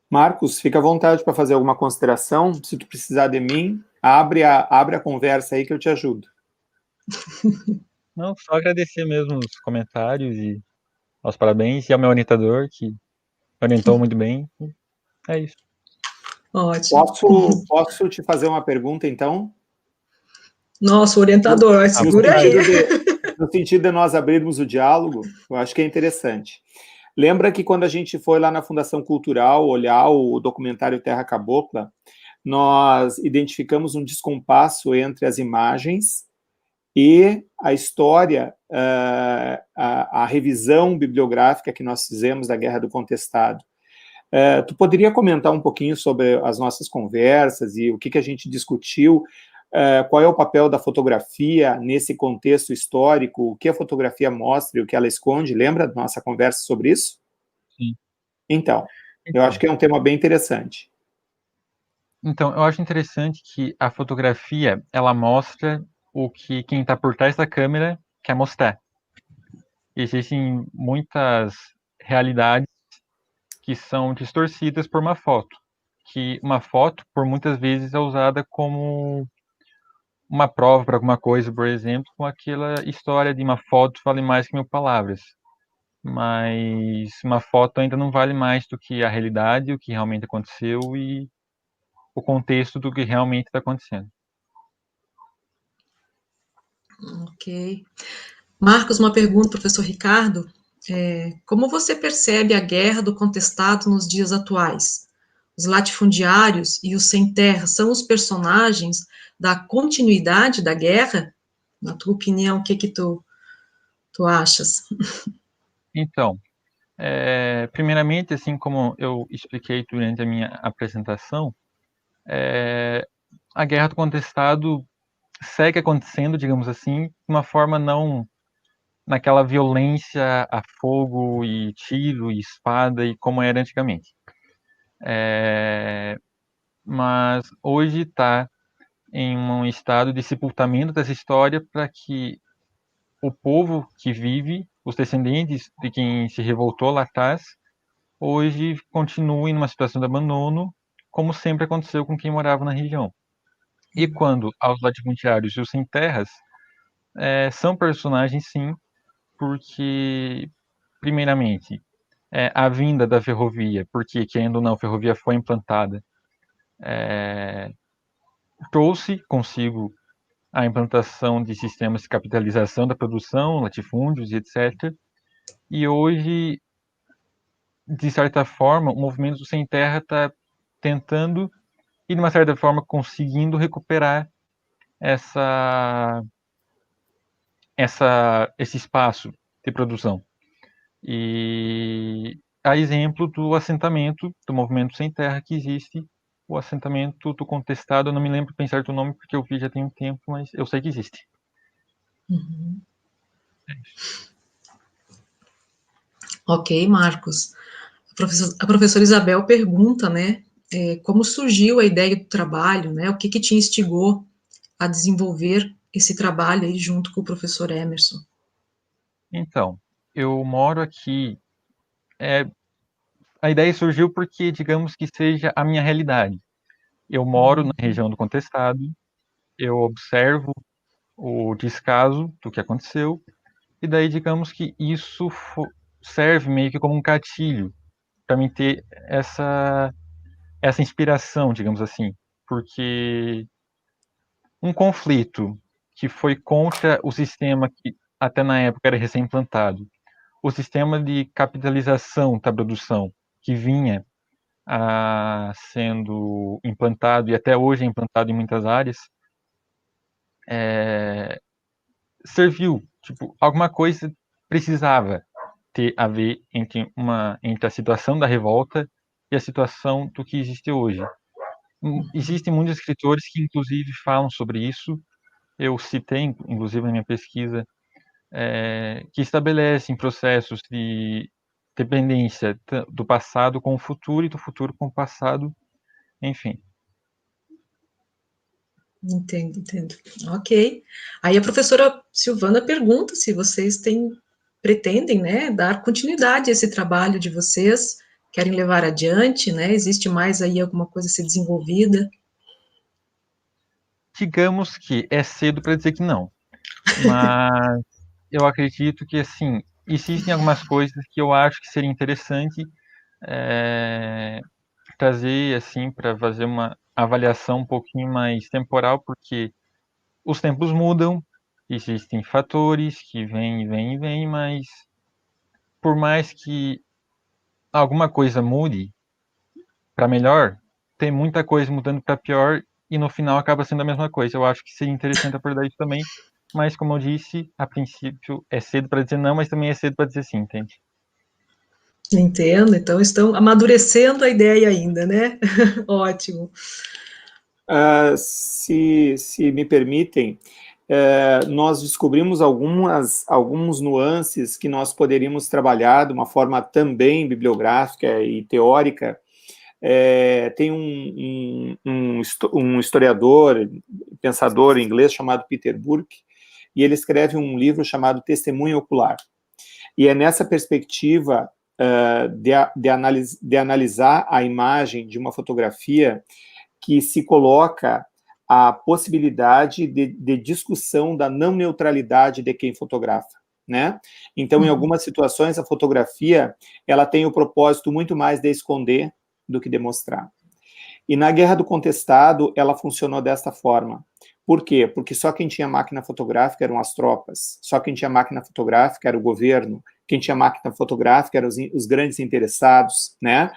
Marcos, fica à vontade para fazer alguma consideração. Se tu precisar de mim, abre a conversa aí que eu te ajudo. Não, só agradecer mesmo os comentários e aos parabéns, e ao meu orientador, que orientou muito bem. É isso. Ótimo. Posso te fazer uma pergunta, então? Nosso orientador, segura aí. No sentido de nós abrirmos o diálogo, eu acho que é interessante. Lembra que quando a gente foi lá na Fundação Cultural olhar o documentário Terra Cabocla, nós identificamos um descompasso entre as imagens e a história, a revisão bibliográfica que nós fizemos da Guerra do Contestado. Tu poderia comentar um pouquinho sobre as nossas conversas e o que a gente discutiu? Qual é o papel da fotografia nesse contexto histórico? O que a fotografia mostra e o que ela esconde? Lembra da nossa conversa sobre isso? Sim. Então, eu acho que é um tema bem interessante. Então, eu acho interessante que a fotografia, ela mostra o que quem está por trás da câmera quer mostrar. Existem muitas realidades que são distorcidas por uma foto. Que uma foto, por muitas vezes, é usada como uma prova para alguma coisa, por exemplo, com aquela história de uma foto vale mais que 1000 palavras. Mas uma foto ainda não vale mais do que a realidade, o que realmente aconteceu e o contexto do que realmente está acontecendo. Ok. Marcos, uma pergunta, professor Ricardo. Como você percebe a guerra do contestado nos dias atuais? Os latifundiários e os sem terra são os personagens da continuidade da guerra? Na tua opinião, o que tu achas? Então, primeiramente, assim como eu expliquei durante a minha apresentação, a guerra do contestado segue acontecendo, digamos assim, de uma forma não naquela violência a fogo e tiro e espada e como era antigamente. Mas hoje está em um estado de sepultamento dessa história para que o povo que vive, os descendentes de quem se revoltou lá atrás, hoje continuem numa situação de abandono, como sempre aconteceu com quem morava na região. E quando aos latifundiários e os sem terras, são personagens, sim, porque, primeiramente, a vinda da ferrovia, porque, querendo ou não, a ferrovia foi implantada, trouxe consigo a implantação de sistemas de capitalização da produção, latifúndios e etc. E hoje, de certa forma, o movimento do Sem Terra está tentando e, de uma certa forma, conseguindo recuperar esse espaço de produção. E a exemplo do assentamento do movimento Sem Terra que existe, o assentamento do contestado, eu não me lembro bem certo o nome, porque eu vi já tem um tempo, mas eu sei que existe. Uhum. Ok, Marcos. A professora Isabel pergunta, né, como surgiu a ideia do trabalho, né, o que te instigou a desenvolver esse trabalho aí junto com o professor Emerson? Então, eu moro aqui, a ideia surgiu porque, digamos que seja a minha realidade. Eu moro na região do contestado, eu observo o descaso do que aconteceu, e daí, digamos que isso serve meio que como um gatilho para mim ter essa inspiração, digamos assim, porque um conflito que foi contra o sistema que até na época era recém-implantado, o sistema de capitalização da produção que vinha sendo implantado e até hoje é implantado em muitas áreas, serviu, tipo, alguma coisa precisava ter a ver entre a situação da revolta e a situação do que existe hoje. Existem muitos escritores que, inclusive, falam sobre isso. Eu citei, inclusive, na minha pesquisa, que estabelecem processos de dependência do passado com o futuro e do futuro com o passado, enfim. Entendo. Ok. Aí a professora Silvana pergunta se vocês pretendem, né, dar continuidade a esse trabalho de vocês, querem levar adiante, né? Existe mais aí alguma coisa a ser desenvolvida? Digamos que é cedo para dizer que não, mas eu acredito que, assim, existem algumas coisas que eu acho que seria interessante trazer, assim, para fazer uma avaliação um pouquinho mais temporal, porque os tempos mudam, existem fatores que vêm, mas por mais que alguma coisa mude para melhor, tem muita coisa mudando para pior e no final acaba sendo a mesma coisa. Eu acho que seria interessante abordar isso também, mas como eu disse, a princípio é cedo para dizer não, mas também é cedo para dizer sim, entende? Entendo, então estão amadurecendo a ideia ainda, né? Ótimo. Se me permitem, nós descobrimos alguns nuances que nós poderíamos trabalhar de uma forma também bibliográfica e teórica. Tem um historiador, pensador inglês chamado Peter Burke, e ele escreve um livro chamado Testemunho Ocular. E é nessa perspectiva de analisar a imagem de uma fotografia que se coloca a possibilidade de discussão da não neutralidade de quem fotografa, né? Então, em algumas situações, a fotografia ela tem o propósito muito mais de esconder do que demonstrar. E na Guerra do Contestado, ela funcionou desta forma. Por quê? Porque só quem tinha máquina fotográfica eram as tropas, só quem tinha máquina fotográfica era o governo, quem tinha máquina fotográfica eram os grandes interessados, né?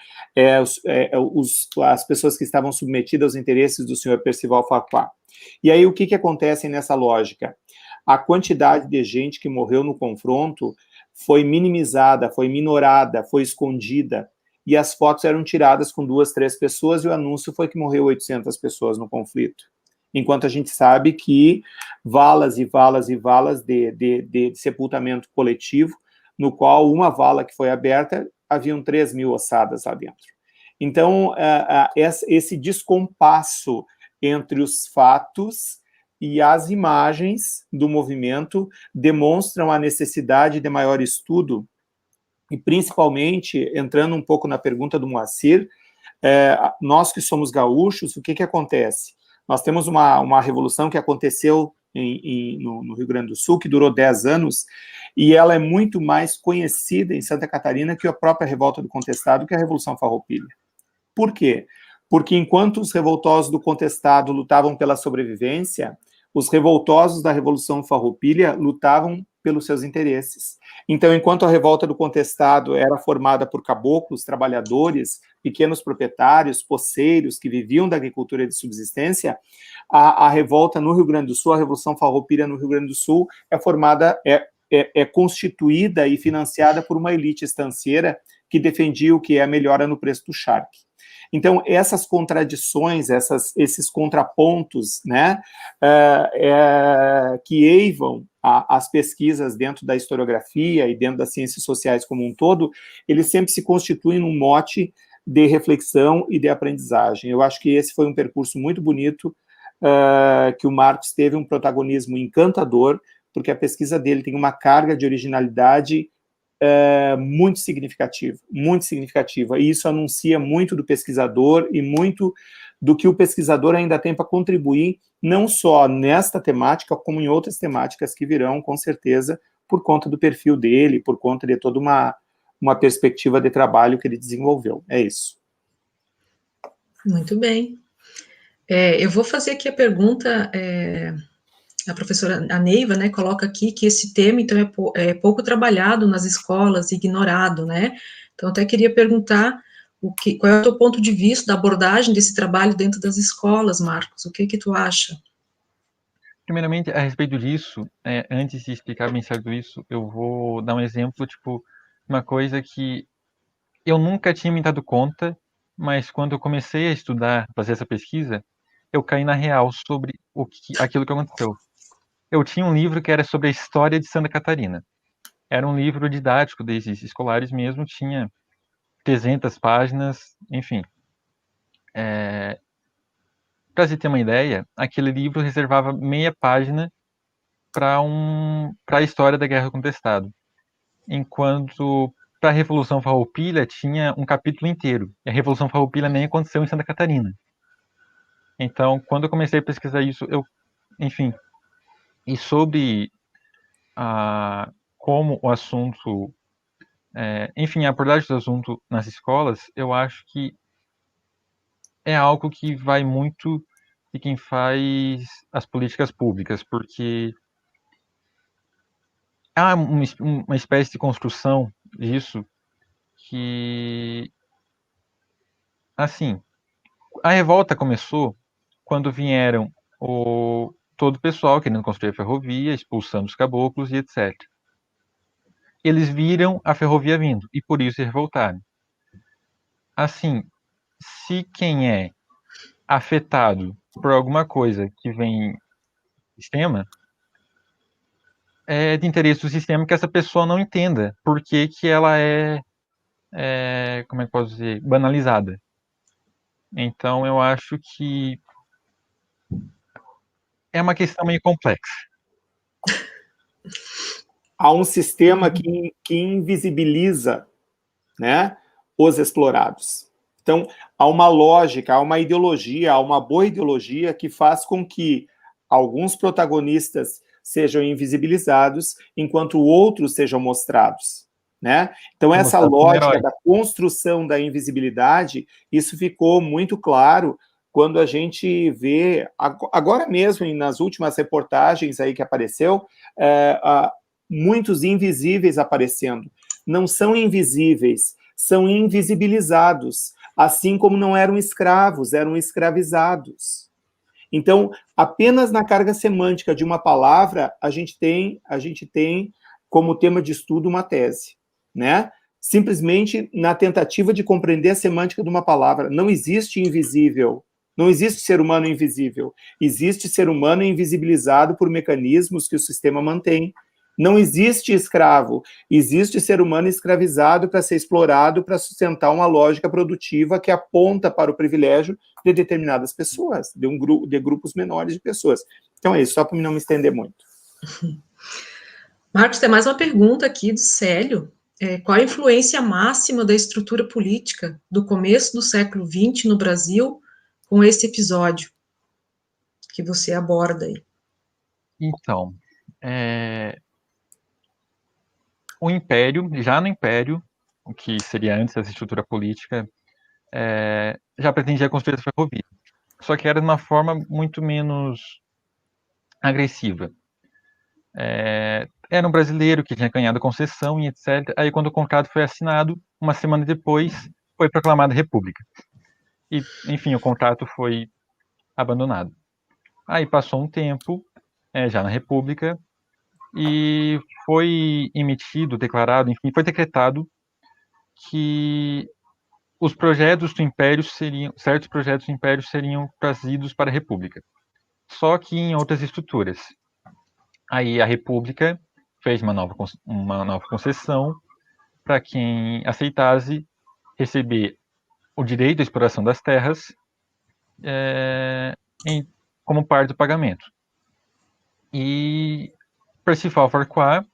As pessoas que estavam submetidas aos interesses do senhor Percival Farquhar. E aí, o que acontece nessa lógica? A quantidade de gente que morreu no confronto foi minimizada, foi minorada, foi escondida, e as fotos eram tiradas com 2, 3 pessoas, e o anúncio foi que morreu 800 pessoas no conflito. Enquanto a gente sabe que valas e valas e valas de sepultamento coletivo, no qual uma vala que foi aberta, haviam 3.000 ossadas lá dentro. Então, esse descompasso entre os fatos e as imagens do movimento demonstram a necessidade de maior estudo, e principalmente, entrando um pouco na pergunta do Moacir, nós que somos gaúchos, o que acontece? Nós temos uma revolução que aconteceu no Rio Grande do Sul, que durou 10 anos, e ela é muito mais conhecida em Santa Catarina que a própria Revolta do Contestado, que é a Revolução Farroupilha. Por quê? Porque enquanto os revoltosos do Contestado lutavam pela sobrevivência, os revoltosos da Revolução Farroupilha lutavam pelos seus interesses. Então, enquanto a Revolta do Contestado era formada por caboclos, trabalhadores, pequenos proprietários, poceiros, que viviam da agricultura de subsistência, a revolta no Rio Grande do Sul, a Revolução Farroupilha no Rio Grande do Sul, é constituída e financiada por uma elite estancieira que defendia o que é a melhora no preço do charque. Então, essas contradições, esses contrapontos, né, que eivam as pesquisas dentro da historiografia e dentro das ciências sociais como um todo, eles sempre se constituem num mote de reflexão e de aprendizagem. Eu acho que esse foi um percurso muito bonito, que o Marcos teve um protagonismo encantador, porque a pesquisa dele tem uma carga de originalidade muito significativa, e isso anuncia muito do pesquisador e muito do que o pesquisador ainda tem para contribuir, não só nesta temática, como em outras temáticas que virão, com certeza, por conta do perfil dele, por conta de toda uma perspectiva de trabalho que ele desenvolveu. É isso. Muito bem. Eu vou fazer aqui a pergunta... A professora Neiva, né, coloca aqui que esse tema, então, é pouco trabalhado nas escolas, ignorado, né? Então, até queria perguntar qual é o teu ponto de vista da abordagem desse trabalho dentro das escolas, Marcos? O que tu acha? Primeiramente, a respeito disso, antes de explicar bem certo isso, eu vou dar um exemplo, tipo, uma coisa que eu nunca tinha me dado conta, mas quando eu comecei a estudar, fazer essa pesquisa, eu caí na real sobre aquilo que aconteceu. Eu tinha um livro que era sobre a história de Santa Catarina. Era um livro didático, desses escolares mesmo, tinha 300 páginas, enfim. Para você ter uma ideia, aquele livro reservava meia página para a história da Guerra do Contestado, enquanto para a Revolução Farroupilha tinha um capítulo inteiro. E a Revolução Farroupilha nem aconteceu em Santa Catarina. Então, quando eu comecei a pesquisar isso, enfim... E sobre como o assunto, enfim, a abordagem do assunto nas escolas, eu acho que é algo que vai muito de quem faz as políticas públicas, porque há uma espécie de construção disso que, assim, a revolta começou quando vieram todo o pessoal querendo construir a ferrovia, expulsando os caboclos e etc. Eles viram a ferrovia vindo e por isso se revoltaram. Assim, se quem é afetado por alguma coisa que vem do sistema, é de interesse do sistema que essa pessoa não entenda por que ela como é que posso dizer, banalizada. Então, eu acho que é uma questão meio complexa. Há um sistema que invisibiliza, né, os explorados. Então, há uma lógica, há uma ideologia, há uma boa ideologia que faz com que alguns protagonistas sejam invisibilizados, enquanto outros sejam mostrados, né? Então, essa Como lógica herói. da construção da invisibilidade, isso ficou muito claro quando a gente vê, agora mesmo, nas últimas reportagens aí que apareceu, muitos invisíveis aparecendo. Não são invisíveis, são invisibilizados, assim como não eram escravos, eram escravizados. Então, apenas na carga semântica de uma palavra, a gente tem como tema de estudo uma tese, né? Simplesmente na tentativa de compreender a semântica de uma palavra. Não existe invisível, não existe ser humano invisível. Existe ser humano invisibilizado por mecanismos que o sistema mantém. Não existe escravo, existe ser humano escravizado para ser explorado, para sustentar uma lógica produtiva que aponta para o privilégio de determinadas pessoas, de grupos menores de pessoas. Então é isso, só para não me estender muito. Marcos, tem mais uma pergunta aqui do Célio. Qual a influência máxima da estrutura política do começo do século XX no Brasil com esse episódio que você aborda aí? Então, o Império, já no Império, o que seria antes dessa estrutura política, já pretendia construir essa ferrovia. Só que era de uma forma muito menos agressiva. Era um brasileiro que tinha ganhado concessão e etc. Aí, quando o contrato foi assinado, uma semana depois, foi proclamada república. E, enfim, o contrato foi abandonado. Aí passou um tempo, já na república, e foi emitido, declarado, enfim, foi decretado que os projetos do Império certos projetos do Império seriam trazidos para a república. Só que em outras estruturas. Aí a república fez uma nova concessão para quem aceitasse receber o direito à exploração das terras como parte do pagamento. E Percival Farquhar,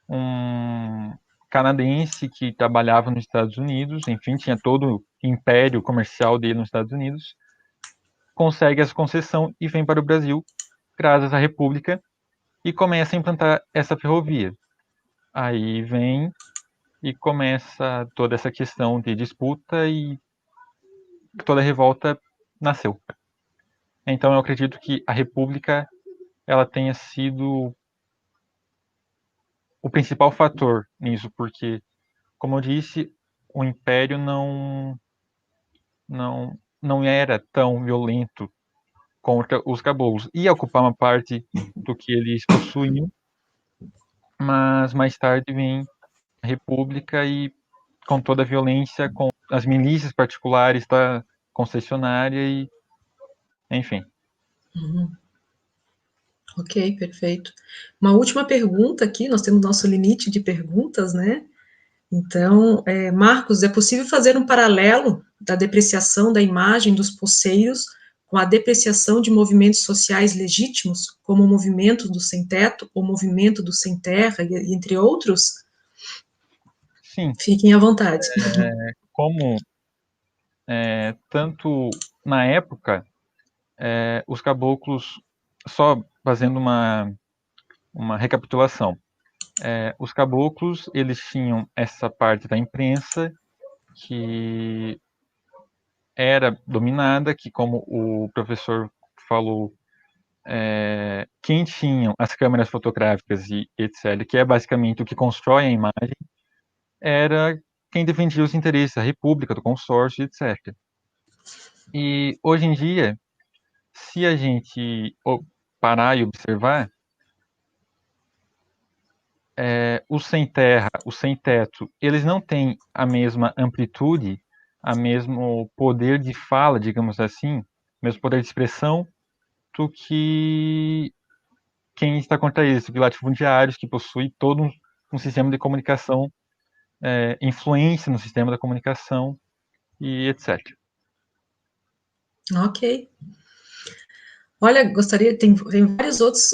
um canadense que trabalhava nos Estados Unidos, enfim, tinha todo o império comercial dele nos Estados Unidos, consegue essa concessão e vem para o Brasil, graças à República, e começa a implantar essa ferrovia. Aí vem e começa toda essa questão de disputa e toda a revolta nasceu. Então eu acredito que a República ela tenha sido o principal fator nisso, porque, como eu disse, o Império não era tão violento contra os caboclos. Ia ocupar uma parte do que eles possuíam, mas mais tarde vem a República e com toda a violência, com as milícias particulares da concessionária e, enfim. Uhum. Ok, perfeito. Uma última pergunta aqui, nós temos nosso limite de perguntas, né? Então, Marcos, é possível fazer um paralelo da depreciação da imagem dos poceiros com a depreciação de movimentos sociais legítimos, como o movimento do sem-teto, ou o movimento do sem-terra, entre outros? Sim. Fiquem à vontade. Tanto na época, os caboclos, só fazendo uma recapitulação, os caboclos, eles tinham essa parte da imprensa que era dominada, que como o professor falou, quem tinham as câmeras fotográficas e etc., que é basicamente o que constrói a imagem, era quem defendia os interesses da república, do consórcio, etc. E hoje em dia, se a gente parar e observar, o sem terra, o sem teto, eles não têm a mesma amplitude, a mesmo poder de fala, digamos assim, o mesmo poder de expressão do que quem está contra eles, os latifundiários, que possui todo um sistema de comunicação, influência no sistema da comunicação e etc. Ok. Olha, gostaria, tem vários outros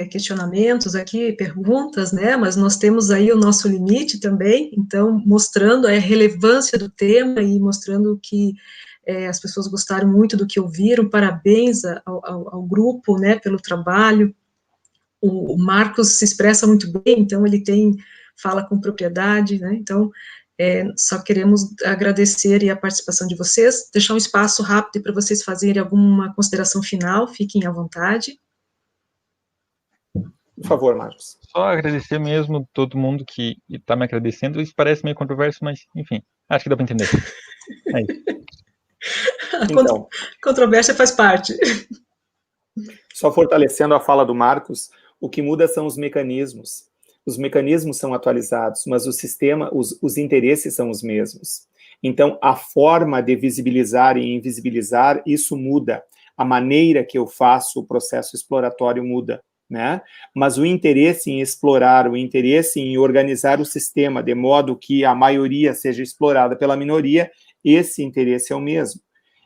questionamentos aqui, perguntas, né, mas nós temos aí o nosso limite também, então, mostrando a relevância do tema e mostrando que as pessoas gostaram muito do que ouviram, parabéns ao grupo, né, pelo trabalho. O Marcos se expressa muito bem, então ele tem fala com propriedade, né? Então, só queremos agradecer a participação de vocês, deixar um espaço rápido para vocês fazerem alguma consideração final, fiquem à vontade. Por favor, Marcos. Só agradecer mesmo todo mundo que está me agradecendo. Isso parece meio controverso, mas, enfim, acho que dá para entender. É isso. Então, controvérsia faz parte. Só fortalecendo a fala do Marcos, o que muda são os mecanismos. Os mecanismos são atualizados, mas o sistema, os interesses são os mesmos. Então, a forma de visibilizar e invisibilizar, isso muda. A maneira que eu faço o processo exploratório muda, né? Mas o interesse em explorar, o interesse em organizar o sistema de modo que a maioria seja explorada pela minoria, esse interesse é o mesmo.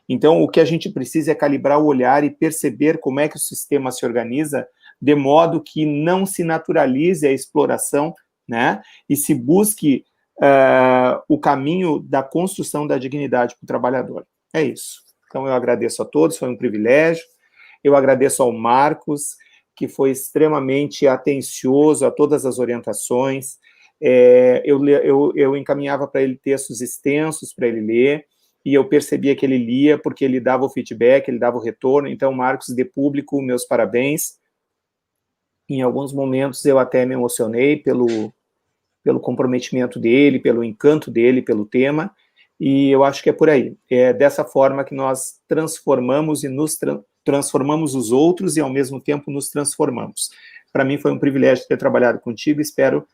Então, o que a gente precisa é calibrar o olhar e perceber como é que o sistema se organiza de modo que não se naturalize a exploração, né, e se busque o caminho da construção da dignidade para o trabalhador. É isso. Então, eu agradeço a todos, foi um privilégio. Eu agradeço ao Marcos, que foi extremamente atencioso a todas as orientações. Eu encaminhava para ele textos extensos para ele ler, e eu percebia que ele lia, porque ele dava o feedback, ele dava o retorno. Então, Marcos, de público, meus parabéns. Em alguns momentos eu até me emocionei pelo comprometimento dele, pelo encanto dele, pelo tema, e eu acho que é por aí. É dessa forma que nós transformamos e nos transformamos os outros e, ao mesmo tempo, nos transformamos. Para mim foi um privilégio ter trabalhado contigo, espero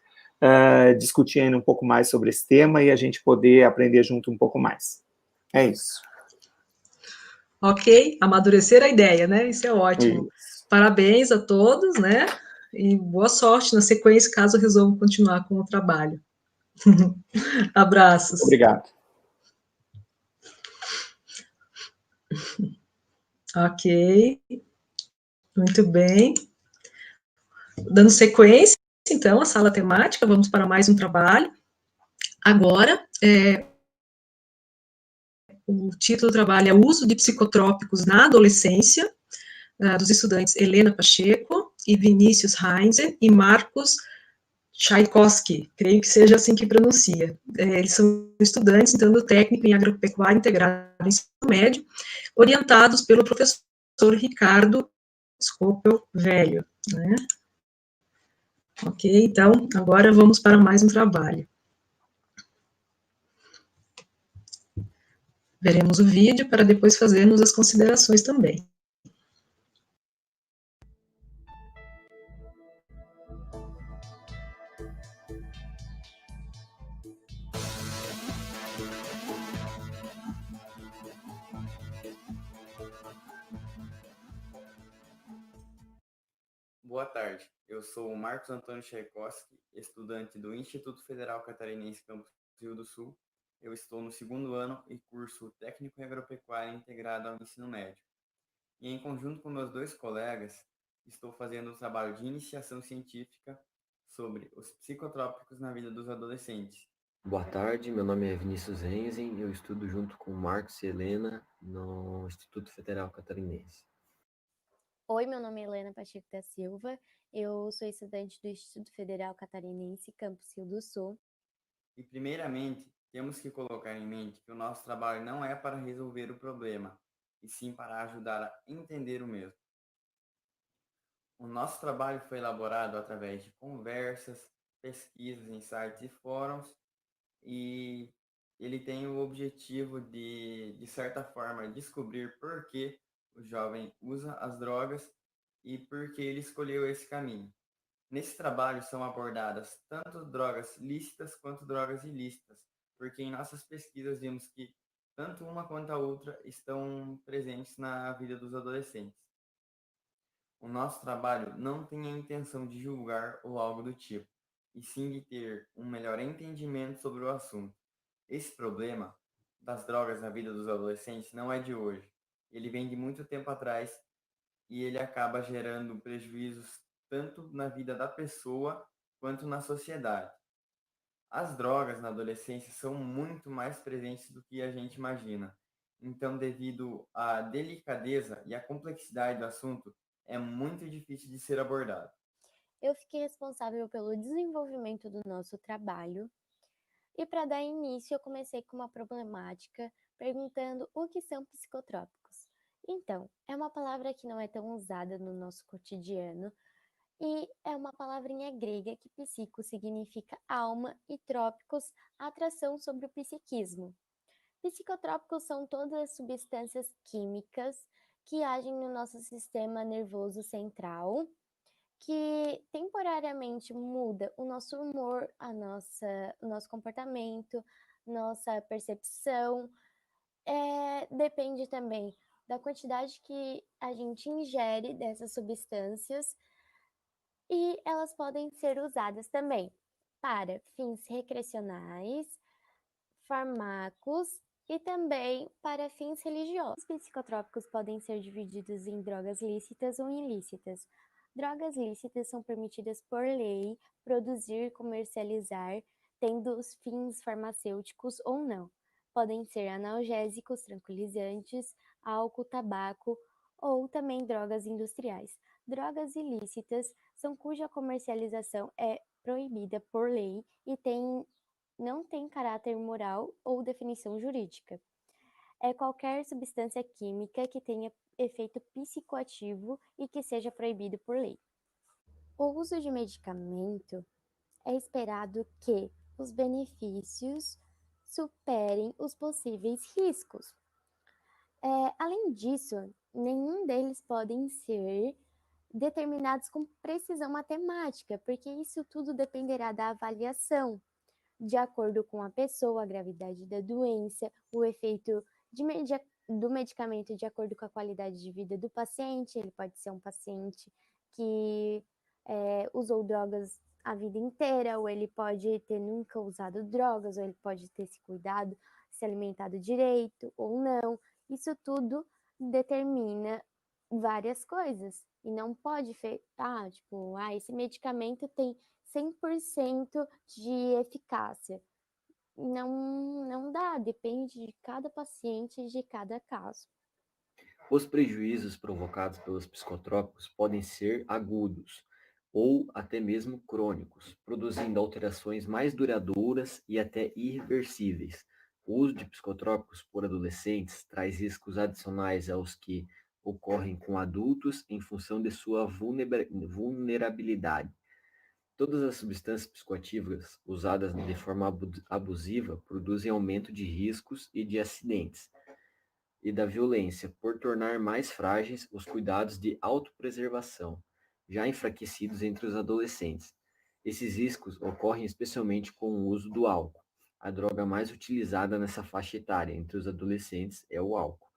discutir ainda um pouco mais sobre esse tema e a gente poder aprender junto um pouco mais. É isso. Ok, amadurecer a ideia, né? Isso é ótimo. Isso. Parabéns a todos, né? E boa sorte na sequência, caso resolvam continuar com o trabalho. Abraços. Obrigado. Ok. Muito bem. Dando sequência, então, a sala temática, vamos para mais um trabalho. Agora, o título do trabalho é o uso de psicotrópicos na adolescência, dos estudantes Helena Pacheco e Vinícius Heinze e Marcos Tchaikovsky, creio que seja assim que pronuncia. Eles são estudantes, então, do técnico em agropecuária integrado no ensino médio, orientados pelo professor Ricardo Scopel Velho, né? Ok, então, agora vamos para mais um trabalho. Veremos o vídeo para depois fazermos as considerações também. Boa tarde, eu sou o Marcos Antônio Tchaikovsky, estudante do Instituto Federal Catarinense Campus Rio do Sul. Eu estou no segundo ano e curso Técnico em Agropecuária integrado ao ensino médio. E em conjunto com meus dois colegas, estou fazendo o trabalho de iniciação científica sobre os psicotrópicos na vida dos adolescentes. Boa tarde, meu nome é Vinícius Renzen e eu estudo junto com Marcos e Helena no Instituto Federal Catarinense. Oi, meu nome é Helena Pacheco da Silva, eu sou estudante do Instituto Federal Catarinense, Campus Rio do Sul. E primeiramente, temos que colocar em mente que o nosso trabalho não é para resolver o problema, e sim para ajudar a entender o mesmo. O nosso trabalho foi elaborado através de conversas, pesquisas em sites e fóruns, e ele tem o objetivo de certa forma, descobrir por que o jovem usa as drogas e por que ele escolheu esse caminho. Nesse trabalho são abordadas tanto drogas lícitas quanto drogas ilícitas, porque em nossas pesquisas vimos que tanto uma quanto a outra estão presentes na vida dos adolescentes. O nosso trabalho não tem a intenção de julgar ou algo do tipo, e sim de ter um melhor entendimento sobre o assunto. Esse problema das drogas na vida dos adolescentes não é de hoje. Ele vem de muito tempo atrás e ele acaba gerando prejuízos tanto na vida da pessoa quanto na sociedade. As drogas na adolescência são muito mais presentes do que a gente imagina. Então, devido à delicadeza e à complexidade do assunto, é muito difícil de ser abordado. eu fiquei responsável pelo desenvolvimento do nosso trabalho. E para dar início, eu comecei com uma problemática perguntando o que são psicotrópicos. Então, é uma palavra que não é tão usada no nosso cotidiano e é uma palavrinha grega que psico significa alma e trópicos, atração sobre o psiquismo. Psicotrópicos são todas as substâncias químicas que agem no nosso sistema nervoso central, que temporariamente muda o nosso humor, o nosso comportamento, nossa percepção. Depende também da quantidade que a gente ingere dessas substâncias e elas podem ser usadas também para fins recreacionais, fármacos e também para fins religiosos. Os psicotrópicos podem ser divididos em drogas lícitas ou ilícitas. Drogas lícitas são permitidas por lei produzir e comercializar, tendo os fins farmacêuticos ou não. Podem ser analgésicos, tranquilizantes, álcool, tabaco ou também drogas industriais. Drogas ilícitas são cuja comercialização é proibida por lei e não tem caráter moral ou definição jurídica. É qualquer substância química que tenha efeito psicoativo e que seja proibido por lei. O uso de medicamento é esperado que os benefícios superem os possíveis riscos. Além disso, nenhum deles podem ser determinados com precisão matemática, porque isso tudo dependerá da avaliação, de acordo com a pessoa, a gravidade da doença, o efeito do medicamento de acordo com a qualidade de vida do paciente. Ele pode ser um paciente que usou drogas a vida inteira, ou ele pode ter nunca usado drogas, ou ele pode ter se cuidado, se alimentado direito ou não. Isso tudo determina várias coisas. E não pode esse medicamento tem 100% de eficácia. Não dá, depende de cada paciente e de cada caso. Os prejuízos provocados pelos psicotrópicos podem ser agudos ou até mesmo crônicos, produzindo alterações mais duradouras e até irreversíveis. O uso de psicotrópicos por adolescentes traz riscos adicionais aos que ocorrem com adultos em função de sua vulnerabilidade. Todas as substâncias psicoativas usadas de forma abusiva produzem aumento de riscos e de acidentes e da violência, por tornar mais frágeis os cuidados de autopreservação, já enfraquecidos entre os adolescentes. Esses riscos ocorrem especialmente com o uso do álcool. A droga mais utilizada nessa faixa etária entre os adolescentes é o álcool.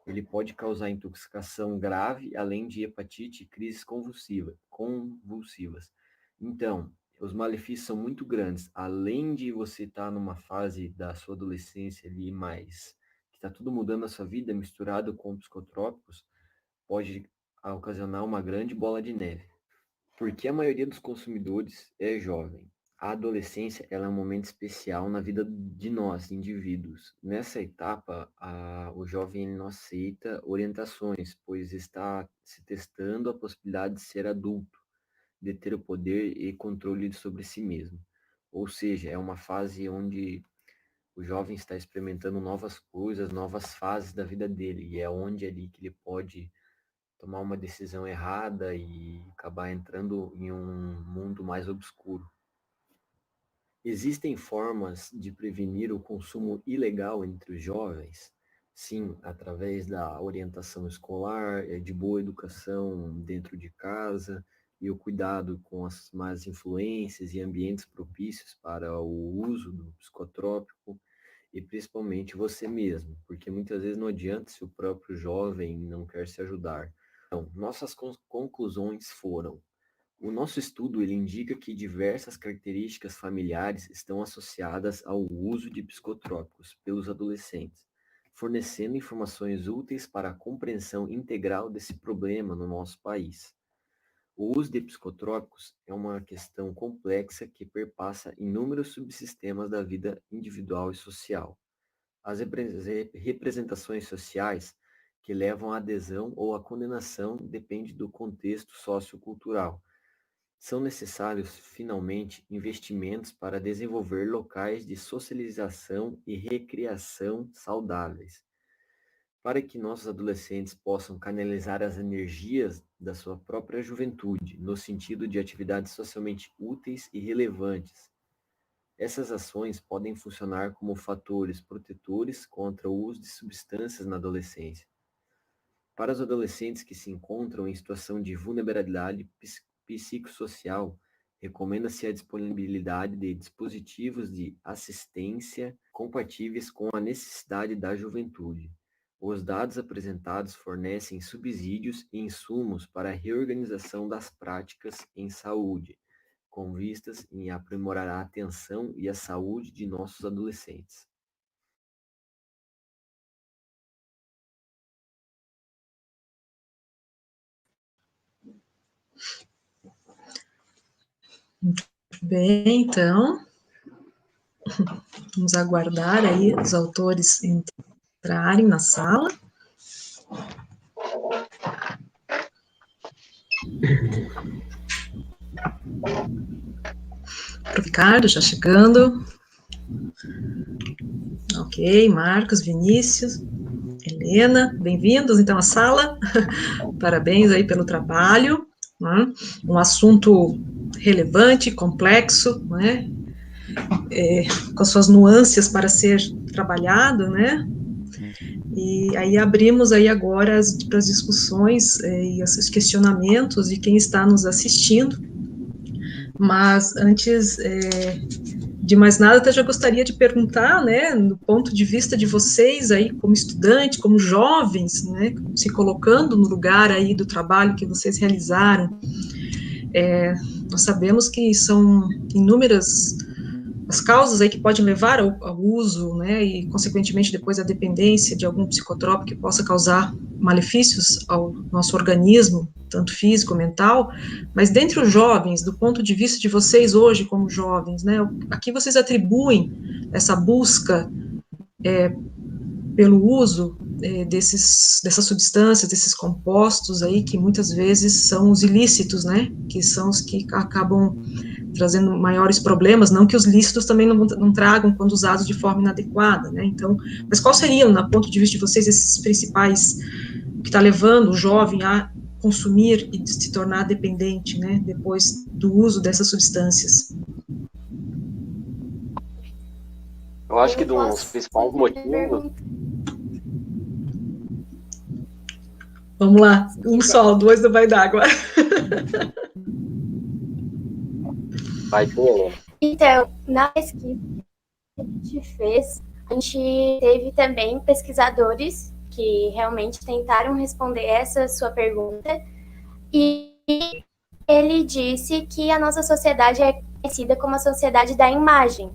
Ele pode causar intoxicação grave, além de hepatite e crises convulsivas. Então, os malefícios são muito grandes. Além de você estar numa fase da sua adolescência ali mais que está tudo mudando na sua vida, misturado com psicotrópicos, pode ocasionar uma grande bola de neve. Porque a maioria dos consumidores é jovem. A adolescência ela é um momento especial na vida de nós, indivíduos. Nessa etapa, o jovem ele não aceita orientações, pois está se testando a possibilidade de ser adulto, de ter o poder e controle sobre si mesmo. Ou seja, é uma fase onde o jovem está experimentando novas coisas, novas fases da vida dele, e é onde ali que ele pode tomar uma decisão errada e acabar entrando em um mundo mais obscuro. Existem formas de prevenir o consumo ilegal entre os jovens? Sim, através da orientação escolar, de boa educação dentro de casa e o cuidado com as más influências e ambientes propícios para o uso do psicotrópico e principalmente você mesmo, porque muitas vezes não adianta se o próprio jovem não quer se ajudar. Então, nossas conclusões foram: o nosso estudo ele indica que diversas características familiares estão associadas ao uso de psicotrópicos pelos adolescentes, fornecendo informações úteis para a compreensão integral desse problema no nosso país. O uso de psicotrópicos é uma questão complexa que perpassa inúmeros subsistemas da vida individual e social. As representações sociais que levam à adesão ou à condenação depende do contexto sociocultural. São necessários, finalmente, investimentos para desenvolver locais de socialização e recreação saudáveis, para que nossos adolescentes possam canalizar as energias da sua própria juventude, no sentido de atividades socialmente úteis e relevantes. Essas ações podem funcionar como fatores protetores contra o uso de substâncias na adolescência. Para os adolescentes que se encontram em situação de vulnerabilidade psicossocial, recomenda-se a disponibilidade de dispositivos de assistência compatíveis com a necessidade da juventude. Os dados apresentados fornecem subsídios e insumos para a reorganização das práticas em saúde, com vistas em aprimorar a atenção e a saúde de nossos adolescentes. Muito bem, então, vamos aguardar aí os autores entrarem na sala. O Ricardo já chegando. Ok, Marcos, Vinícius, Helena, bem-vindos então à sala. Parabéns aí pelo trabalho, né? Um assunto relevante, complexo, né? Com suas nuances para ser trabalhado, né? E aí abrimos aí agora para as discussões e esses questionamentos de quem está nos assistindo. Mas antes de mais nada, até já gostaria de perguntar, né, do ponto de vista de vocês aí, como estudante, como jovens, né, se colocando no lugar aí do trabalho que vocês realizaram, nós sabemos que são inúmeras as causas aí que podem levar ao uso, né, e consequentemente depois a dependência de algum psicotrópico que possa causar malefícios ao nosso organismo, tanto físico, mental, mas dentre os jovens, do ponto de vista de vocês hoje como jovens, né, a que vocês atribuem essa busca pelo uso dessas substâncias, desses compostos aí, que muitas vezes são os ilícitos, né, que são os que acabam trazendo maiores problemas, não que os lícitos também não tragam quando usados de forma inadequada, né, então, mas qual seriam, no ponto de vista de vocês, esses principais, que está levando o jovem a consumir e se tornar dependente, né, depois do uso dessas substâncias? Eu acho que um dos principais motivos... Vamos lá, um só, dois não vai dar agora. Vai ter. Então, na pesquisa que a gente fez, a gente teve também pesquisadores que realmente tentaram responder essa sua pergunta, e ele disse que a nossa sociedade é conhecida como a sociedade da imagem,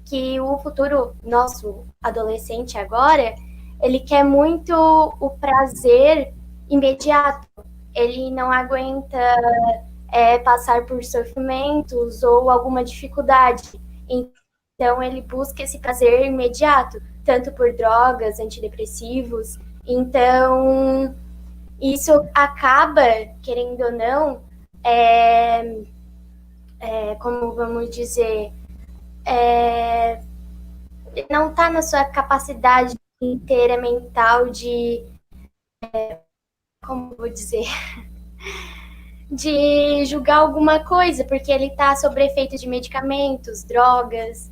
que o futuro nosso adolescente agora, ele quer muito o prazer imediato, ele não aguenta passar por sofrimentos ou alguma dificuldade, então ele busca esse prazer imediato, tanto por drogas, antidepressivos, então isso acaba, querendo ou não, como vamos dizer, não está na sua capacidade inteira mental de, como vou dizer, de julgar alguma coisa, porque ele está sob efeito de medicamentos, drogas,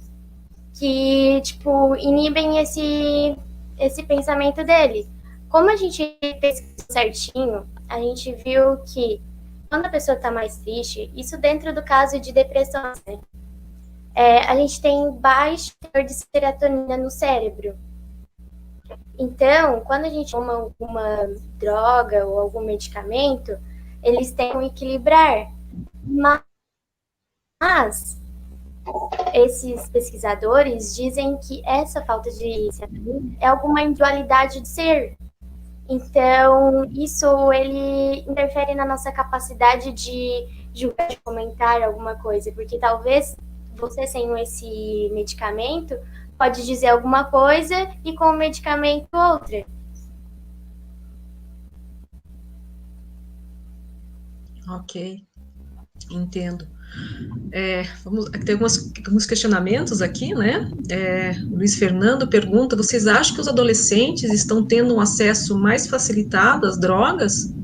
que, tipo, inibem esse pensamento dele. Como a gente pesquisou certinho, a gente viu que quando a pessoa está mais triste, isso dentro do caso de depressão, né? A gente tem baixo teor de serotonina no cérebro. Então, quando a gente toma alguma droga ou algum medicamento, eles tentam equilibrar. Mas esses pesquisadores dizem que essa falta de serotonina é alguma individualidade do ser. Então, isso ele interfere na nossa capacidade de julgar, de comentar alguma coisa, porque talvez você sem esse medicamento pode dizer alguma coisa e com o medicamento outra. Ok. Entendo. Tem alguns questionamentos aqui, né? Luiz Fernando pergunta: vocês acham que os adolescentes estão tendo um acesso mais facilitado às drogas?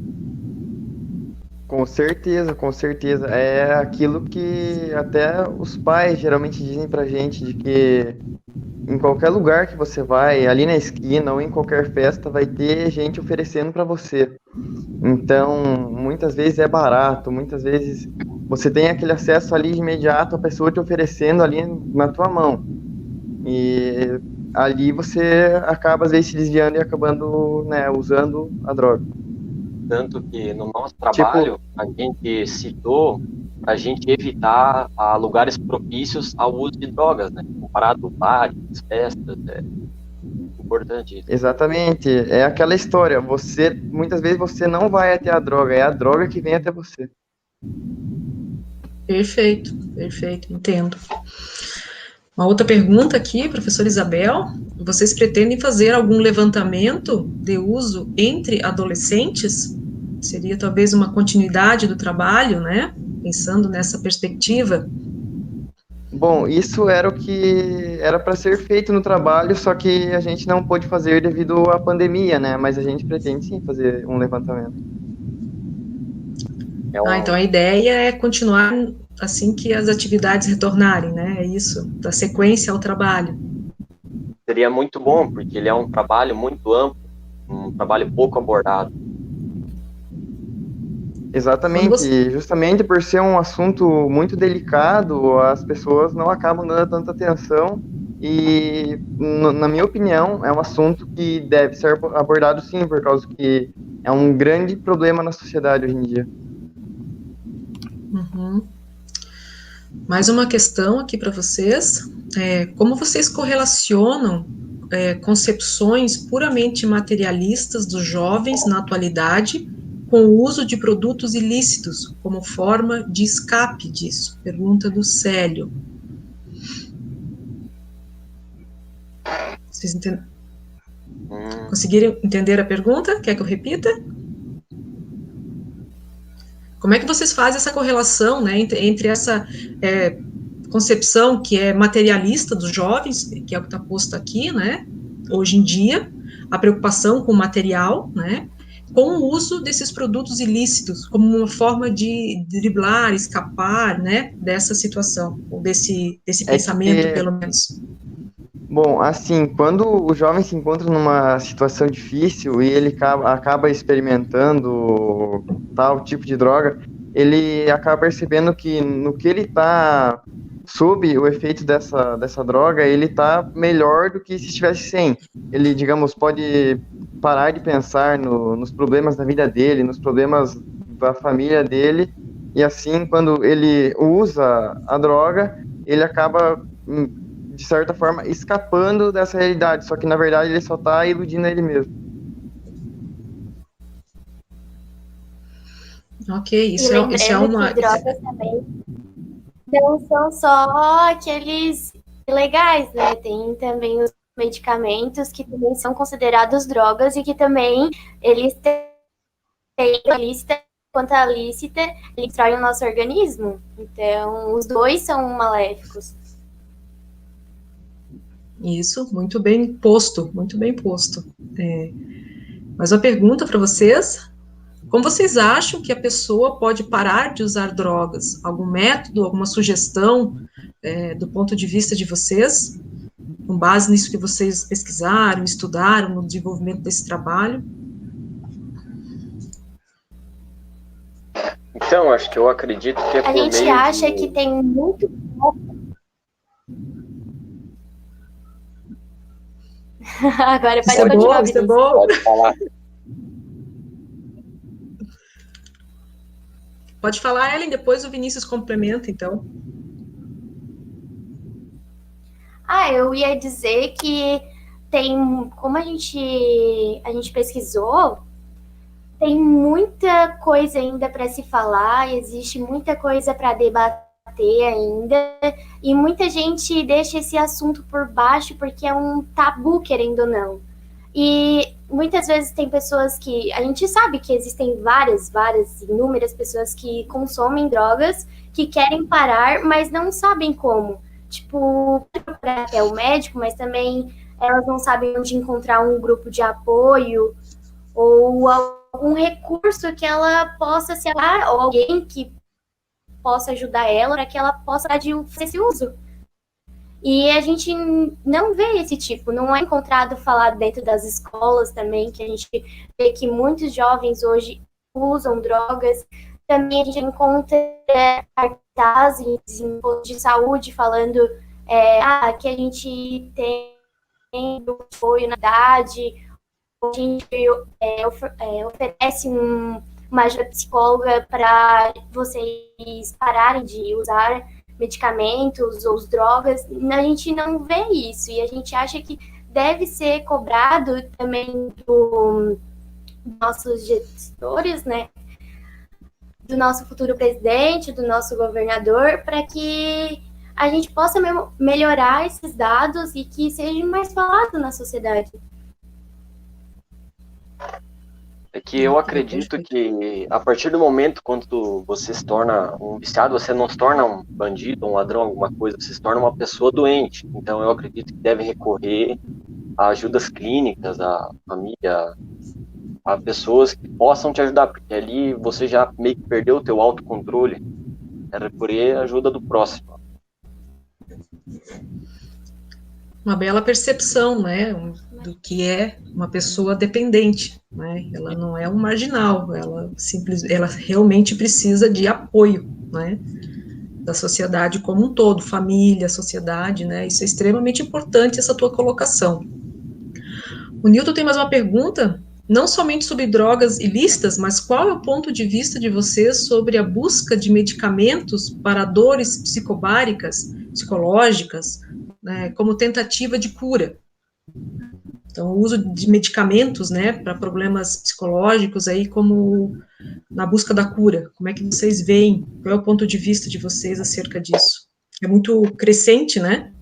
Com certeza, com certeza. É aquilo que até os pais geralmente dizem pra gente, de que em qualquer lugar que você vai, ali na esquina ou em qualquer festa, vai ter gente oferecendo para você. Então, muitas vezes é barato, muitas vezes você tem aquele acesso ali de imediato, a pessoa te oferecendo ali na tua mão. E ali você acaba, às vezes, se desviando e acabando, né, usando a droga. Tanto que no nosso trabalho, a gente citou para a gente evitar lugares propícios ao uso de drogas, né? Comparado bares, festas, é importante isso. Exatamente, é aquela história, muitas vezes você não vai até a droga, é a droga que vem até você. Perfeito, entendo. Uma outra pergunta aqui, professora Isabel: vocês pretendem fazer algum levantamento de uso entre adolescentes? Seria talvez uma continuidade do trabalho, né? Pensando nessa perspectiva. Bom, isso era o que era para ser feito no trabalho, só que a gente não pôde fazer devido à pandemia, né? Mas a gente pretende sim fazer um levantamento. Então a ideia é continuar assim que as atividades retornarem, né? É isso, da sequência ao trabalho. Seria muito bom, porque ele é um trabalho muito amplo, um trabalho pouco abordado. Exatamente, justamente por ser um assunto muito delicado, as pessoas não acabam dando tanta atenção e, na minha opinião, é um assunto que deve ser abordado sim, por causa que é um grande problema na sociedade hoje em dia. Uhum. Mais uma questão aqui para vocês: como vocês correlacionam concepções puramente materialistas dos jovens na atualidade com o uso de produtos ilícitos como forma de escape disso? Pergunta do Célio. Vocês conseguiram entender a pergunta? Quer que eu repita? Como é que vocês fazem essa correlação, né, entre essa concepção que é materialista dos jovens, que é o que está posto aqui, né, hoje em dia, a preocupação com o material, né, com o uso desses produtos ilícitos como uma forma de driblar, escapar, né, dessa situação, ou desse pensamento, pelo menos? Bom, assim, quando o jovem se encontra numa situação difícil e ele acaba experimentando tal tipo de droga, ele acaba percebendo que no que ele está sob o efeito dessa droga, ele está melhor do que se estivesse sem. Ele, digamos, pode parar de pensar nos problemas da vida dele, nos problemas da família dele, e assim, quando ele usa a droga, ele acaba, de certa forma, escapando dessa realidade, só que na verdade ele só está iludindo ele mesmo. Ok, isso é uma... que drogas também não são só aqueles ilegais, né? Tem também os medicamentos que também são considerados drogas e que também eles têm a lícita quanto a lícita, eles destroem o nosso organismo. Então, os dois são maléficos. Isso, muito bem posto, muito bem posto. Mas uma pergunta para vocês: como vocês acham que a pessoa pode parar de usar drogas? Algum método, alguma sugestão do ponto de vista de vocês, com base nisso que vocês pesquisaram, estudaram no desenvolvimento desse trabalho? Então, acho que eu acredito que é por meio A gente acha que tem muito... Agora pode continuar, Vinícius. Pode falar. Pode falar, Ellen, depois o Vinícius complementa, então. Eu ia dizer que tem, como a gente pesquisou, tem muita coisa ainda para se falar, existe muita coisa para debater ainda, e muita gente deixa esse assunto por baixo porque é um tabu, querendo ou não. E muitas vezes tem pessoas que... A gente sabe que existem inúmeras pessoas que consomem drogas, que querem parar, mas não sabem como. Tipo, procurar até o médico, mas também elas não sabem onde encontrar um grupo de apoio ou algum recurso que ela possa se aliar, ou alguém que possa ajudar ela para que ela possa fazer esse uso. E a gente não vê esse tipo, não é encontrado falar dentro das escolas também, que a gente vê que muitos jovens hoje usam drogas. Também a gente encontra cartazes em postos de saúde falando que a gente tem apoio na idade, a gente oferece uma ajuda psicóloga para vocês pararem de usar medicamentos ou drogas. A gente não vê isso, e a gente acha que deve ser cobrado também dos nossos gestores, né, do nosso futuro presidente, do nosso governador, para que a gente possa melhorar esses dados e que seja mais falado na sociedade. É que eu acredito que a partir do momento quando você se torna um viciado, você não se torna um bandido, um ladrão, alguma coisa, você se torna uma pessoa doente. Então eu acredito que deve recorrer a ajudas clínicas, a família, a pessoas que possam te ajudar, porque ali você já meio que perdeu o teu autocontrole. É recorrer a ajuda do próximo. Uma bela percepção, né, do que é uma pessoa dependente, né? Ela não é um marginal, ela realmente precisa de apoio, né, da sociedade como um todo, família, sociedade, né? Isso é extremamente importante, essa tua colocação. O Nilton tem mais uma pergunta, não somente sobre drogas ilícitas, mas qual é o ponto de vista de vocês sobre a busca de medicamentos para dores psicológicas, né, como tentativa de cura? Então, o uso de medicamentos, né, para problemas psicológicos aí, como na busca da cura. Como é que vocês veem? Qual é o ponto de vista de vocês acerca disso? É muito crescente, né?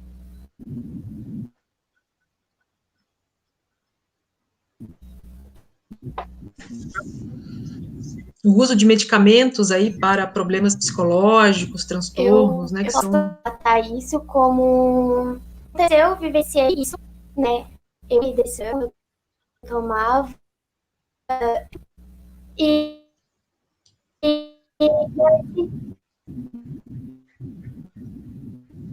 O uso de medicamentos aí para problemas psicológicos, transtornos, né? Eu posso tratar isso como... Eu vivenciei isso, né? Eu tomava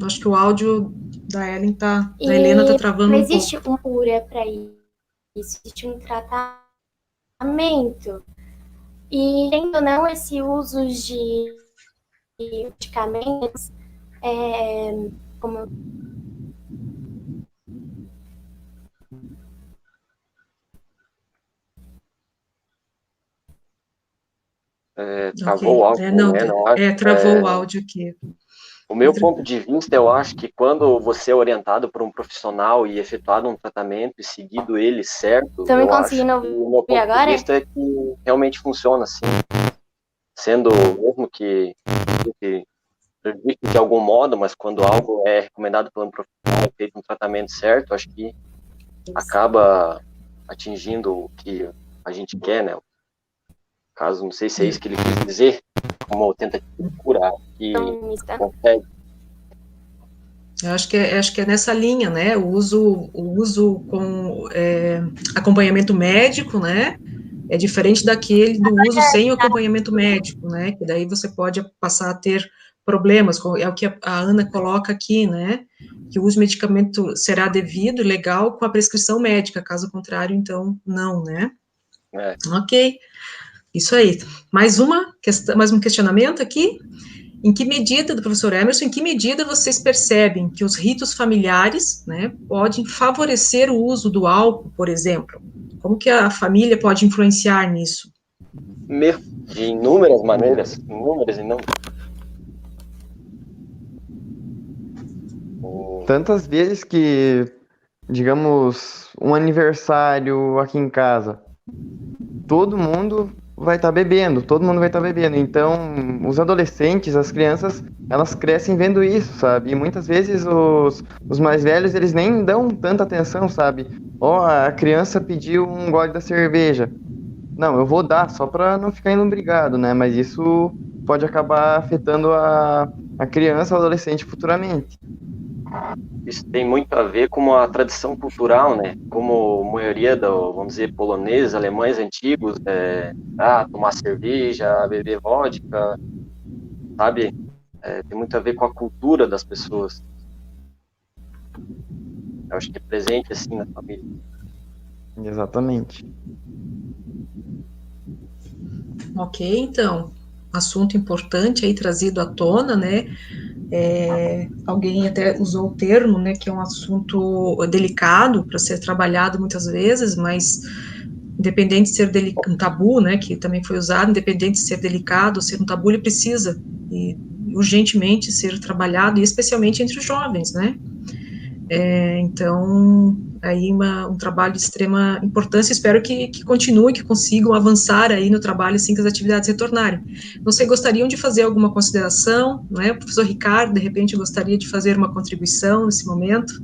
Acho que o áudio da Helena tá travando um pouco. Não existe uma cura para isso, existe um tratamento. E, tendo ou não, esse uso de medicamentos, como... Travou o áudio, né? Travou o áudio aqui. O meu ponto de vista, eu acho que quando você é orientado por um profissional e efetuado um tratamento e seguido ele certo, Estão me conseguindo ouvir agora? O meu ponto de vista é que realmente funciona assim. Sendo mesmo que prejudique de algum modo, mas quando algo é recomendado por um profissional, feito um tratamento certo, acho que acaba atingindo o que a gente quer, né? Caso, não sei se é isso que ele quis dizer, como tentativa de curar, que consegue. Eu acho que é nessa linha, né? O uso com acompanhamento médico, né? É diferente daquele do uso sem o acompanhamento médico, né? Que daí você pode passar a ter problemas, é o que a Ana coloca aqui, né? Que o uso de medicamento será devido e legal com a prescrição médica, caso contrário, então, não, né? Ok. Isso aí. Mais um questionamento aqui. Em que medida, do professor Emerson, em que medida vocês percebem que os ritos familiares, né, podem favorecer o uso do álcool, por exemplo? Como que a família pode influenciar nisso? De inúmeras maneiras, inúmeras. Tantas vezes que, digamos, um aniversário aqui em casa, todo mundo vai estar bebendo, todo mundo vai estar bebendo. Então, os adolescentes, as crianças, elas crescem vendo isso, sabe? E muitas vezes os mais velhos, eles nem dão tanta atenção, sabe? Ó, a criança pediu um gole da cerveja. Não, eu vou dar, só para não ficar indo né? Mas isso pode acabar afetando a criança ou adolescente futuramente. Isso tem muito a ver com a tradição cultural, né? Como a maioria vamos dizer, poloneses, alemães antigos, tomar cerveja, beber vodka, sabe? Tem muito a ver com a cultura das pessoas. Eu acho que é presente, assim, na família. Exatamente. Ok, então, assunto importante aí trazido à tona, né? Alguém até usou o termo, né, que é um assunto delicado para ser trabalhado muitas vezes, mas independente de ser um tabu, né, que também foi usado, independente de ser delicado ou ser um tabu, ele precisa urgentemente ser trabalhado, e especialmente entre os jovens, né? Então, aí um trabalho de extrema importância, espero que continue, que consigam avançar aí no trabalho assim que as atividades retornarem. Não sei, gostariam de fazer alguma consideração, né? O professor Ricardo, de repente, gostaria de fazer uma contribuição nesse momento?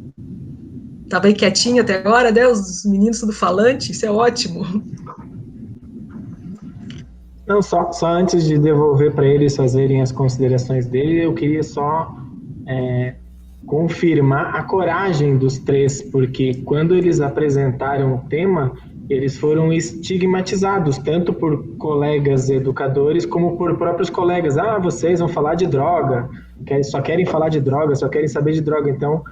Estava aí quietinho até agora, né? Os meninos tudo falante, isso é ótimo. Não, só antes de devolver para eles fazerem as considerações dele, eu queria só confirmar a coragem dos três, porque quando eles apresentaram o tema, eles foram estigmatizados, tanto por colegas educadores, como por próprios colegas. Ah, vocês vão falar de droga, só querem falar de droga, só querem saber de droga. Então,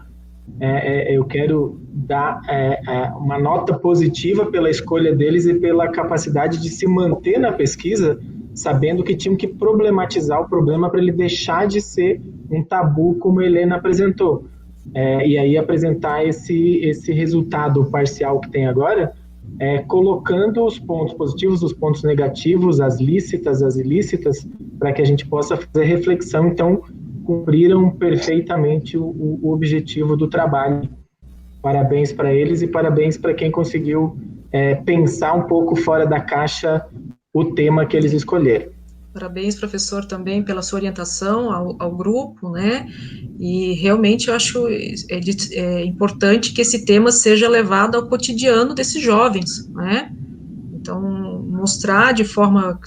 eu quero dar uma nota positiva pela escolha deles e pela capacidade de se manter na pesquisa, sabendo que tinham que problematizar o problema para ele deixar de ser um tabu, como a Helena apresentou. E aí apresentar esse resultado parcial que tem agora, colocando os pontos positivos, os pontos negativos, as lícitas, as ilícitas, para que a gente possa fazer reflexão. Então, cumpriram perfeitamente o objetivo do trabalho. Parabéns para eles e parabéns para quem conseguiu pensar um pouco fora da caixa o tema que eles escolheram. Parabéns, professor, também pela sua orientação ao grupo, né? E realmente eu acho importante que esse tema seja levado ao cotidiano desses jovens, né? Então, mostrar de forma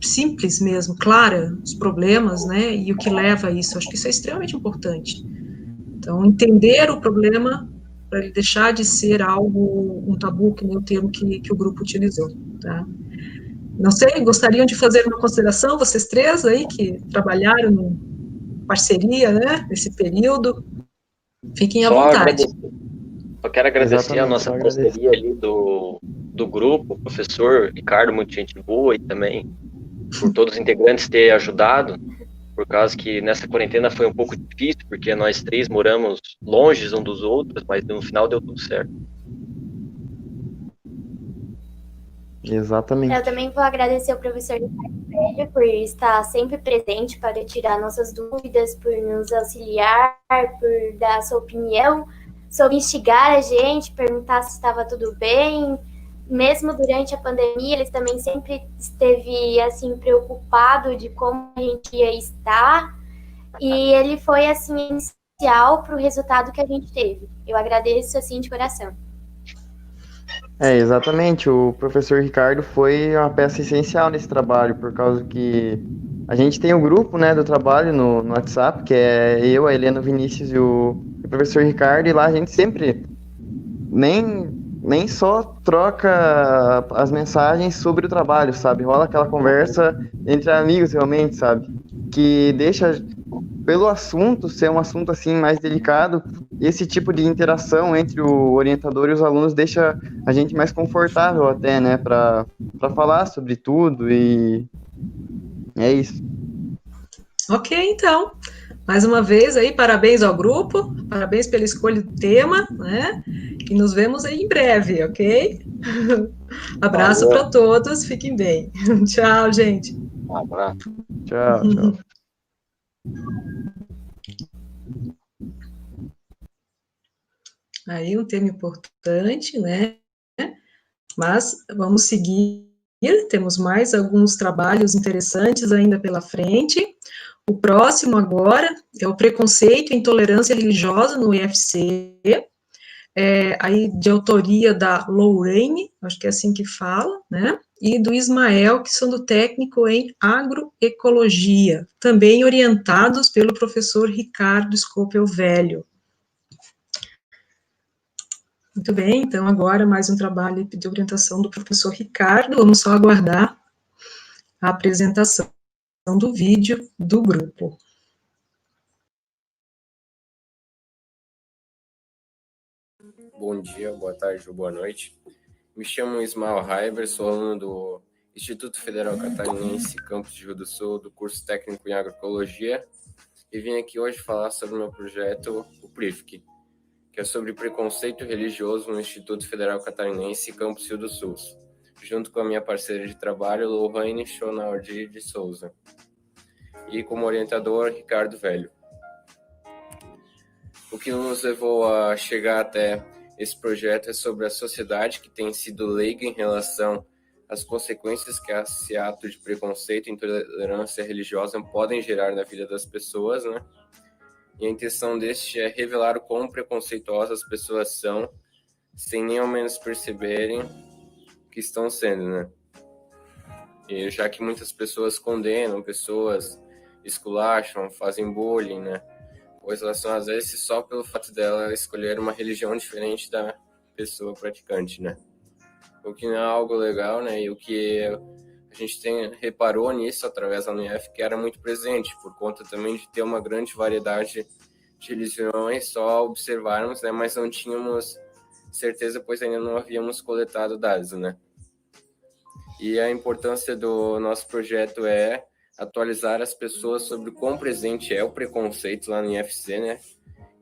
simples mesmo, clara, os problemas, né? E o que leva a isso. Eu acho que isso é extremamente importante. Então, entender o problema para ele deixar de ser um tabu, que nem o termo que o grupo utilizou, tá? Não sei, gostariam de fazer uma consideração, vocês três aí, que trabalharam em parceria, né, nesse período? Fiquem à vontade. Só quero agradecer a nossa parceria ali do grupo, o professor Ricardo, muito gente boa, e também por todos os integrantes terem ajudado, por causa que nessa quarentena foi um pouco difícil, porque nós três moramos longe uns dos outros, mas no final deu tudo certo. Exatamente. Eu também vou agradecer ao professor Ricardo Velho por estar sempre presente para tirar nossas dúvidas, por nos auxiliar, por dar a sua opinião, sobre instigar a gente, perguntar se estava tudo bem. Mesmo durante a pandemia, ele também sempre esteve assim preocupado de como a gente ia estar, e ele foi assim essencial para o resultado que a gente teve. Eu agradeço assim de coração. Exatamente, o professor Ricardo foi uma peça essencial nesse trabalho, por causa que a gente tem um grupo, né, do trabalho no WhatsApp, que é eu, a Helena, o Vinícius e o professor Ricardo, e lá a gente sempre nem só troca as mensagens sobre o trabalho, sabe? Rola aquela conversa entre amigos, realmente, sabe? Que deixa, pelo assunto ser um assunto assim mais delicado, esse tipo de interação entre o orientador e os alunos deixa a gente mais confortável até, né, para falar sobre tudo, e é isso. Ok, então, mais uma vez aí, parabéns ao grupo, parabéns pela escolha do tema, né, e nos vemos aí em breve, ok? Abraço para todos, fiquem bem. Tchau, gente. Um abraço. Tchau, tchau. Aí um tema importante, né? Mas vamos seguir temos mais alguns trabalhos interessantes ainda pela frente. O próximo agora é o preconceito e intolerância religiosa no IFC, aí de autoria da Lorraine, acho que é assim que fala, né, e do Ismael, que são do técnico em agroecologia, também orientados pelo professor Ricardo Scopel Velho. Muito bem, então agora mais um trabalho de orientação do professor Ricardo, vamos só aguardar a apresentação do vídeo do grupo. Bom dia, boa tarde ou boa noite. Me chamo Ismael Raiber, sou aluno do Instituto Federal Catarinense, campus de Rio do Sul, do curso técnico em agroecologia, e vim aqui hoje falar sobre o meu projeto, o PRIFC, que é sobre preconceito religioso no Instituto Federal Catarinense, campus Rio do Sul, junto com a minha parceira de trabalho, Lohane Chonaldi de Souza, e como orientador, Ricardo Velho. O que nos levou a chegar até esse projeto é sobre a sociedade que tem sido leiga em relação às consequências que esse ato de preconceito e intolerância religiosa podem gerar na vida das pessoas, né? E a intenção deste é revelar o quão preconceituosas as pessoas são, sem nem ao menos perceberem que estão sendo, né? E já que muitas pessoas condenam, pessoas esculacham, fazem bullying, né? Pois elas são, às vezes, só pelo fato dela escolher uma religião diferente da pessoa praticante, né? O que não é algo legal, né? E o que a gente reparou nisso através da UniF, que era muito presente, por conta também de ter uma grande variedade de religiões, só observarmos, né? Mas não tínhamos certeza, pois ainda não havíamos coletado dados, né? E a importância do nosso projeto é atualizar as pessoas sobre o quão presente é o preconceito lá no IFC, né?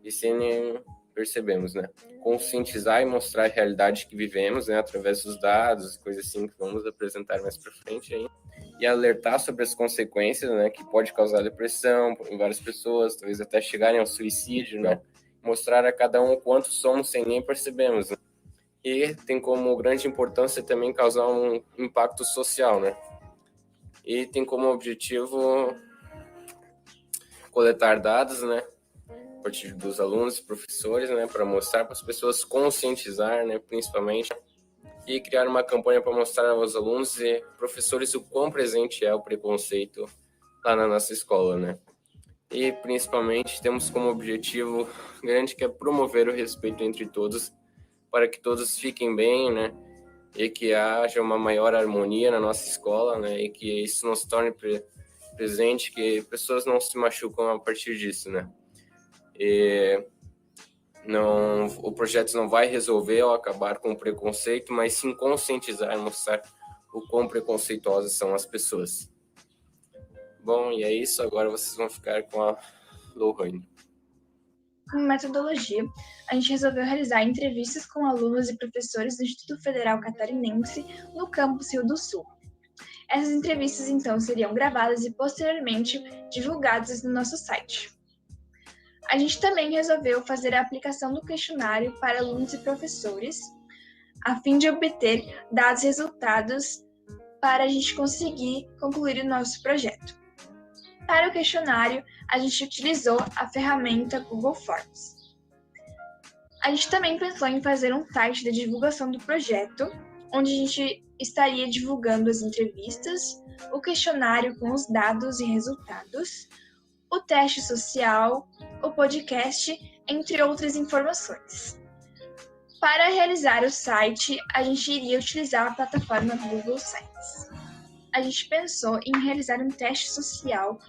E sem nem percebemos, né? Conscientizar e mostrar a realidade que vivemos, né? Através dos dados e coisas assim que vamos apresentar mais para frente aí. E alertar sobre as consequências, né? Que pode causar depressão em várias pessoas, talvez até chegarem ao suicídio, né? Mostrar a cada um quanto somos sem nem percebemos, né? E tem como grande importância também causar um impacto social, né? E tem como objetivo coletar dados, né, a partir dos alunos e professores, né, para mostrar para as pessoas, conscientizar, né, principalmente, e criar uma campanha para mostrar aos alunos e professores o quão presente é o preconceito lá na nossa escola, né. E principalmente temos como objetivo grande que é promover o respeito entre todos, para que todos fiquem bem, né, e que haja uma maior harmonia na nossa escola, né, e que isso não se torne presente, que pessoas não se machucam a partir disso, né. E o projeto não vai resolver ou acabar com o preconceito, mas sim conscientizar e mostrar o quão preconceituosas são as pessoas. Bom, e é isso, agora vocês vão ficar com a Lohane. Como metodologia, a gente resolveu realizar entrevistas com alunos e professores do Instituto Federal Catarinense no campus Rio do Sul. Essas entrevistas, então, seriam gravadas e posteriormente divulgadas no nosso site. A gente também resolveu fazer a aplicação do questionário para alunos e professores, a fim de obter dados e resultados para a gente conseguir concluir o nosso projeto. Para o questionário, a gente utilizou a ferramenta Google Forms. A gente também pensou em fazer um site de divulgação do projeto, onde a gente estaria divulgando as entrevistas, o questionário com os dados e resultados, o teste social, o podcast, entre outras informações. Para realizar o site, a gente iria utilizar a plataforma Google Sites. A gente pensou em realizar um teste social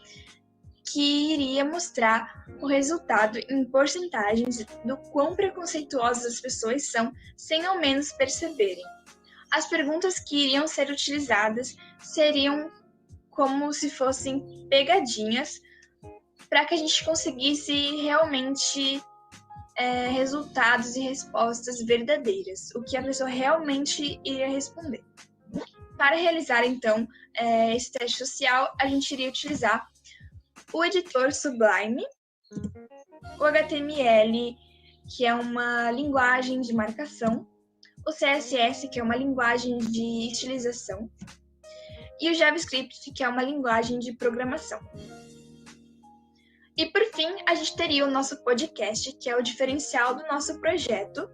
que iria mostrar o resultado em porcentagens do quão preconceituosas as pessoas são, sem ao menos perceberem. As perguntas que iriam ser utilizadas seriam como se fossem pegadinhas, para que a gente conseguisse realmente resultados e respostas verdadeiras, o que a pessoa realmente iria responder. Para realizar, então, esse teste social, a gente iria utilizar o editor Sublime, o HTML, que é uma linguagem de marcação, o CSS, que é uma linguagem de estilização, e o JavaScript, que é uma linguagem de programação. E por fim, a gente teria o nosso podcast, que é o diferencial do nosso projeto,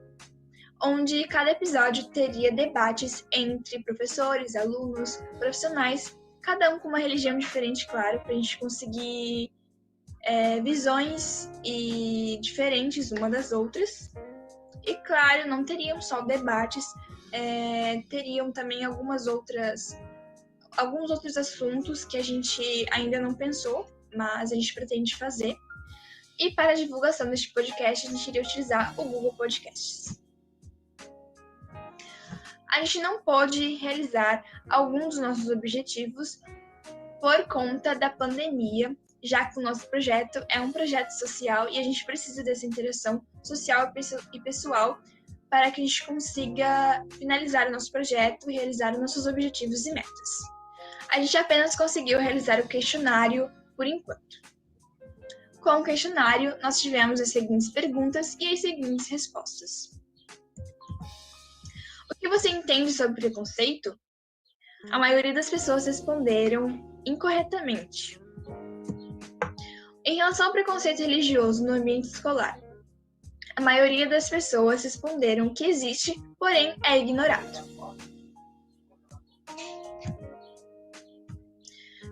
onde cada episódio teria debates entre professores, alunos, profissionais, cada um com uma religião diferente, claro, para a gente conseguir visões diferentes uma das outras. E claro, não teriam só debates, teriam também alguns outros assuntos que a gente ainda não pensou, mas a gente pretende fazer. E para a divulgação deste podcast, a gente iria utilizar o Google Podcasts. A gente não pode realizar alguns dos nossos objetivos por conta da pandemia, já que o nosso projeto é um projeto social e a gente precisa dessa interação social e pessoal para que a gente consiga finalizar o nosso projeto e realizar os nossos objetivos e metas. A gente apenas conseguiu realizar o questionário por enquanto. Com o questionário, nós tivemos as seguintes perguntas e as seguintes respostas. O que você entende sobre preconceito? A maioria das pessoas responderam incorretamente. Em relação ao preconceito religioso no ambiente escolar, a maioria das pessoas responderam que existe, porém é ignorado.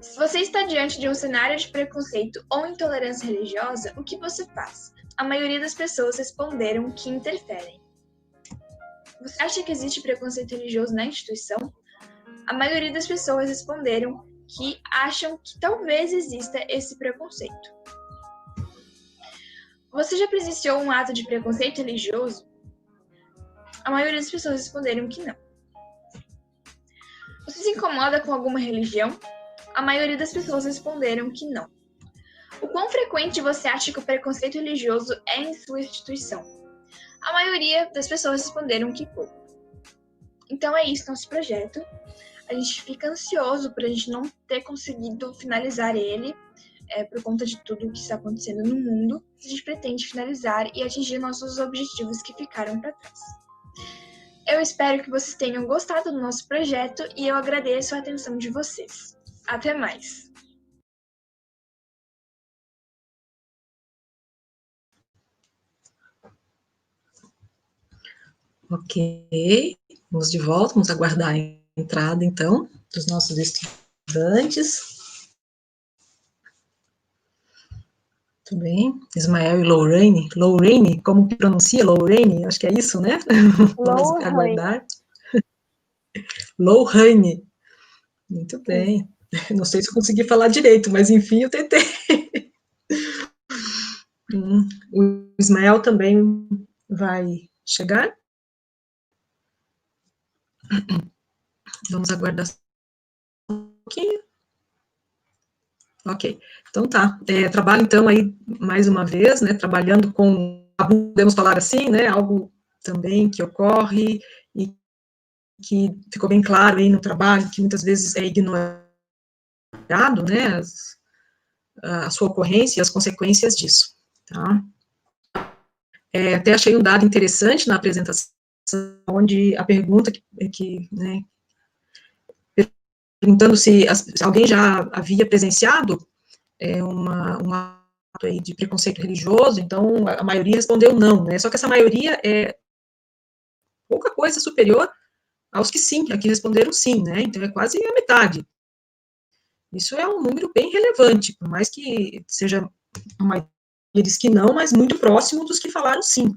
Se você está diante de um cenário de preconceito ou intolerância religiosa, o que você faz? A maioria das pessoas responderam que interferem. Você acha que existe preconceito religioso na instituição? A maioria das pessoas responderam que acham que talvez exista esse preconceito. Você já presenciou um ato de preconceito religioso? A maioria das pessoas responderam que não. Você se incomoda com alguma religião? A maioria das pessoas responderam que não. O quão frequente você acha que o preconceito religioso é em sua instituição? A maioria das pessoas responderam que pouco. Então é isso nosso projeto. A gente fica ansioso por a gente não ter conseguido finalizar ele, por conta de tudo o que está acontecendo no mundo. A gente pretende finalizar e atingir nossos objetivos que ficaram para trás. Eu espero que vocês tenham gostado do nosso projeto e eu agradeço a atenção de vocês. Até mais! Ok, vamos de volta, vamos aguardar a entrada, então, dos nossos estudantes. Muito bem, Ismael e Lorraine. Lorraine, como que pronuncia Lorraine? Acho que é isso, né? Vamos aguardar. Lorraine. Muito bem. Não sei se eu consegui falar direito, mas enfim, eu tentei. O Ismael também vai chegar. Vamos aguardar um pouquinho. Ok, então tá. Trabalho, então, aí, mais uma vez, né, trabalhando com, podemos falar assim, né, algo também que ocorre e que ficou bem claro aí no trabalho, que muitas vezes é ignorado, né, a sua ocorrência e as consequências disso, tá? Até achei um dado interessante na apresentação, onde a pergunta né, perguntando se alguém já havia presenciado um ato aí de preconceito religioso, então a maioria respondeu não, né? Só que essa maioria é pouca coisa superior aos que sim, aqui responderam sim, né? Então é quase a metade. Isso é um número bem relevante, por mais que seja a maioria diz que não, mas muito próximo dos que falaram sim.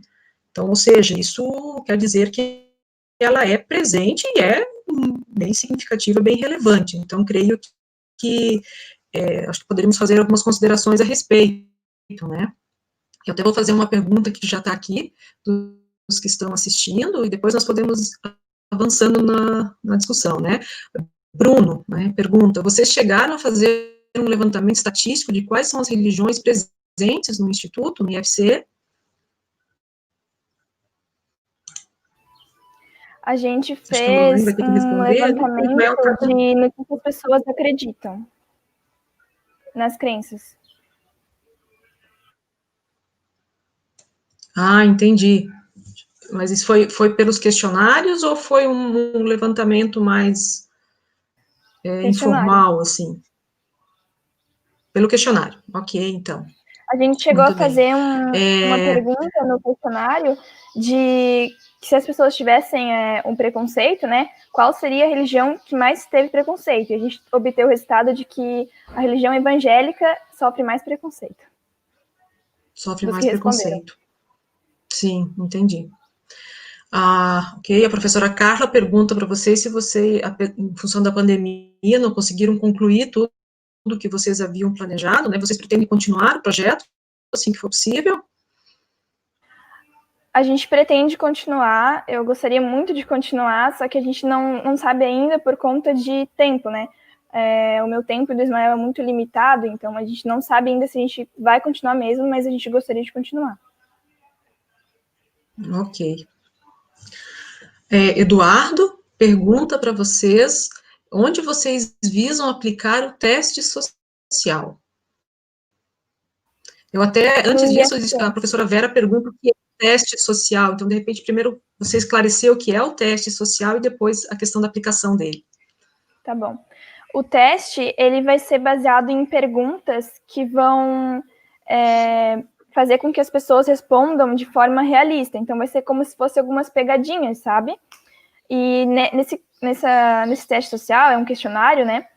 Então, ou seja, isso quer dizer que ela é presente e é bem significativa, bem relevante. Então, creio que acho que poderíamos fazer algumas considerações a respeito, né? Eu até vou fazer uma pergunta que já está aqui, dos que estão assistindo, e depois nós podemos avançando na discussão, né? Bruno, né, pergunta, vocês chegaram a fazer um levantamento estatístico de quais são as religiões presentes no Instituto, no IFC? A gente fez um levantamento de no que as pessoas acreditam, nas crenças. Ah, entendi. Mas isso foi pelos questionários ou foi um levantamento mais informal, assim? Pelo questionário, ok, então. A gente chegou Muito a fazer bem. uma pergunta no questionário de que se as pessoas tivessem um preconceito, né, qual seria a religião que mais teve preconceito? E a gente obteve o resultado de que a religião evangélica sofre mais preconceito. Sofre mais preconceito. Sim, entendi. Ok, a professora Carla pergunta para vocês se você, em função da pandemia, não conseguiram concluir tudo que vocês haviam planejado, né? Vocês pretendem continuar o projeto, assim que for possível? A gente pretende continuar, eu gostaria muito de continuar, só que a gente não sabe ainda por conta de tempo, né? O meu tempo do Ismael é muito limitado, então a gente não sabe ainda se a gente vai continuar mesmo, mas a gente gostaria de continuar. Ok. Eduardo pergunta para vocês onde vocês visam aplicar o teste social. Eu até, antes disso, a professora Vera pergunta o que é o teste social, então, de repente, primeiro você esclareceu o que é o teste social e depois a questão da aplicação dele. Tá bom. O teste, ele vai ser baseado em perguntas que vão fazer com que as pessoas respondam de forma realista, então vai ser como se fosse algumas pegadinhas, sabe? E nesse teste social, é um questionário, né?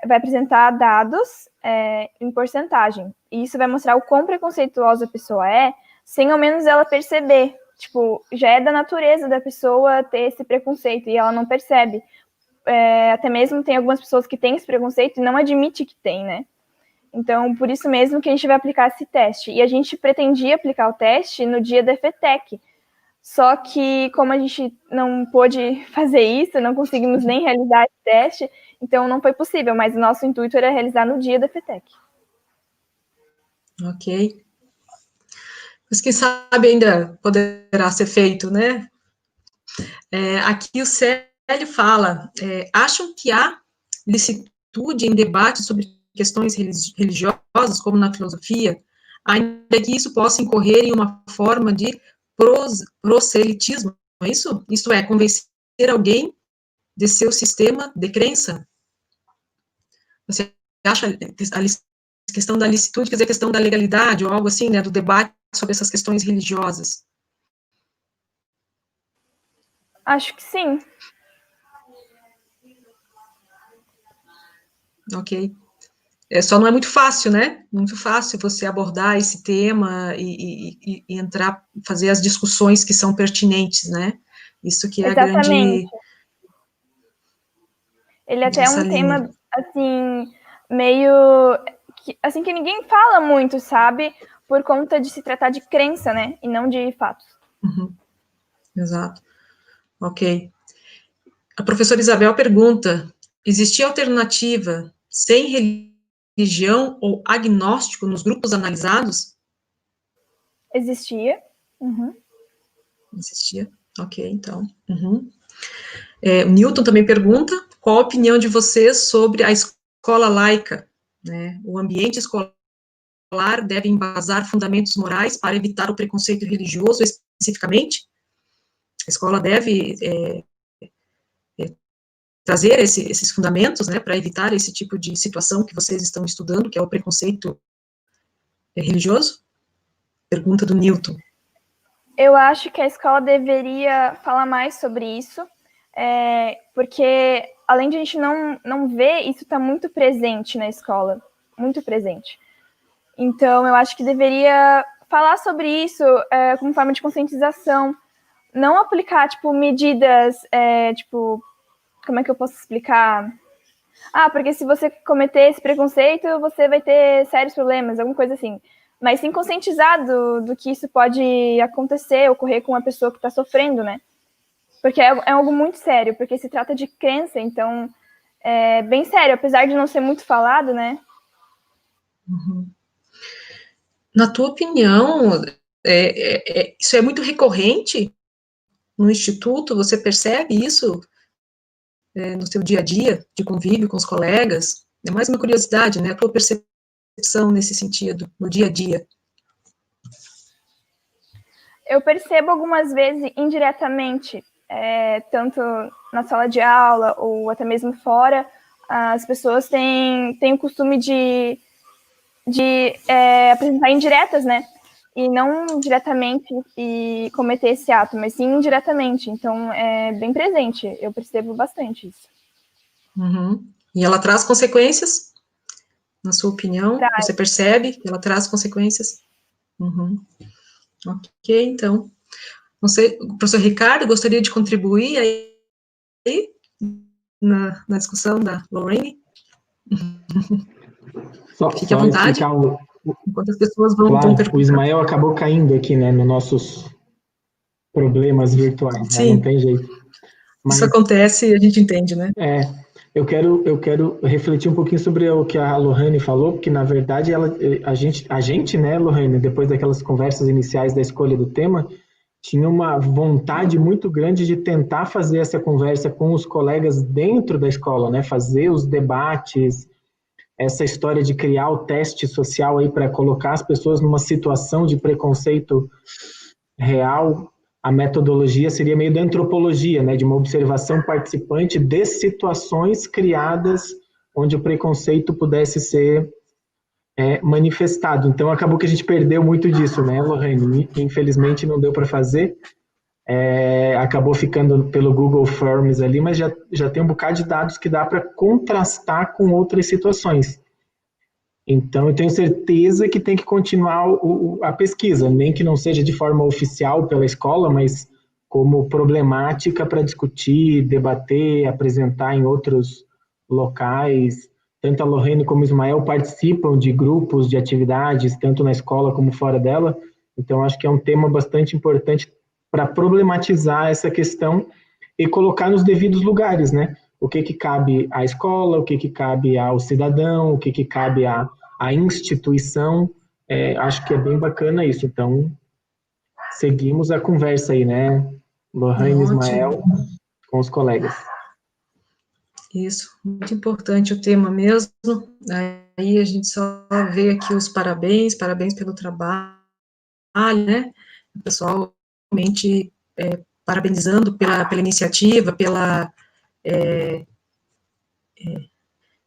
Vai apresentar dados em porcentagem. E isso vai mostrar o quão preconceituosa a pessoa é, sem ao menos ela perceber. Tipo, já é da natureza da pessoa ter esse preconceito, e ela não percebe. Até mesmo tem algumas pessoas que têm esse preconceito e não admite que tem, né? Então, por isso mesmo que a gente vai aplicar esse teste. E a gente pretendia aplicar o teste no dia da FETEC. Só que, como a gente não pôde fazer isso, não conseguimos nem realizar esse teste, então não foi possível, mas o nosso intuito era realizar no dia da FETEC. Ok. Mas quem sabe ainda poderá ser feito, né? Aqui o Célio fala, acham que há licitude em debate sobre questões religiosas, como na filosofia, ainda que isso possa incorrer em uma forma de proselitismo, não é isso? Isto é, convencer alguém de seu sistema de crença? Você acha a questão da licitude, quer dizer, a questão da legalidade, ou algo assim, né, do debate sobre essas questões religiosas? Acho que sim. Ok. Só não é muito fácil, né? Muito fácil você abordar esse tema e entrar, fazer as discussões que são pertinentes, né? Isso que é Exatamente. A grande... Ele até é um tema, assim, meio... assim, que ninguém fala muito, sabe? Por conta de se tratar de crença, né? E não de fatos. Uhum. Exato. Ok. A professora Isabel pergunta, existia alternativa sem religião ou agnóstico nos grupos analisados? Existia. Uhum. Existia, ok, então. Uhum. O Newton também pergunta, qual a opinião de vocês sobre a escola laica? Né? O ambiente escolar deve embasar fundamentos morais para evitar o preconceito religioso especificamente? A escola deve trazer esses fundamentos, né, para evitar esse tipo de situação que vocês estão estudando, que é o preconceito religioso? Pergunta do Newton. Eu acho que a escola deveria falar mais sobre isso, porque, além de a gente não ver, isso está muito presente na escola, muito presente. Então, eu acho que deveria falar sobre isso como forma de conscientização, não aplicar, tipo, medidas, tipo, como é que eu posso explicar? Porque se você cometer esse preconceito, você vai ter sérios problemas, alguma coisa assim. Mas sim conscientizar do que isso pode acontecer, ocorrer com uma pessoa que está sofrendo, né? Porque é algo muito sério, porque se trata de crença, então é bem sério, apesar de não ser muito falado, né? Uhum. Na tua opinião, isso é muito recorrente no Instituto? Você percebe isso no seu dia a dia, de convívio com os colegas? É mais uma curiosidade, né? A tua percepção nesse sentido, no dia a dia. Eu percebo algumas vezes indiretamente, tanto na sala de aula ou até mesmo fora, as pessoas têm o costume de apresentar indiretas, né? E não diretamente e cometer esse ato, mas sim indiretamente. Então, é bem presente. Eu percebo bastante isso. Uhum. E ela traz consequências? Na sua opinião, você percebe que ela traz consequências? Uhum. Ok, então. Não sei, o professor Ricardo gostaria de contribuir aí na discussão da Lorraine? Fique à vontade. Enquanto as pessoas vão Claro, o Ismael acabou caindo aqui, né, nos nossos problemas virtuais, né? Não tem jeito. Mas, isso acontece e a gente entende, né? Eu quero refletir um pouquinho sobre o que a Lohane falou, porque, na verdade, a gente, né, Lohane, depois daquelas conversas iniciais da escolha do tema, tinha uma vontade muito grande de tentar fazer essa conversa com os colegas dentro da escola, né, fazer os debates, essa história de criar o teste social aí para colocar as pessoas numa situação de preconceito real. A metodologia seria meio da antropologia, né, de uma observação participante de situações criadas onde o preconceito pudesse ser manifestado. Então, acabou que a gente perdeu muito disso, né, Lorraine? Infelizmente, não deu para fazer. Acabou ficando pelo Google Forms ali, mas já tem um bocado de dados que dá para contrastar com outras situações. Então, eu tenho certeza que tem que continuar a pesquisa, nem que não seja de forma oficial pela escola, mas como problemática para discutir, debater, apresentar em outros locais. Tanto a Lorraine como o Ismael participam de grupos, de atividades, tanto na escola como fora dela. Então, acho que é um tema bastante importante para problematizar essa questão e colocar nos devidos lugares, né? O que cabe à escola, o que cabe ao cidadão, o que cabe à instituição. Acho que é bem bacana isso. Então, seguimos a conversa aí, né? Lohane, Ismael, com os colegas. Isso, muito importante o tema mesmo. Aí a gente só vê aqui os parabéns pelo trabalho, né? O pessoal realmente parabenizando pela iniciativa, pela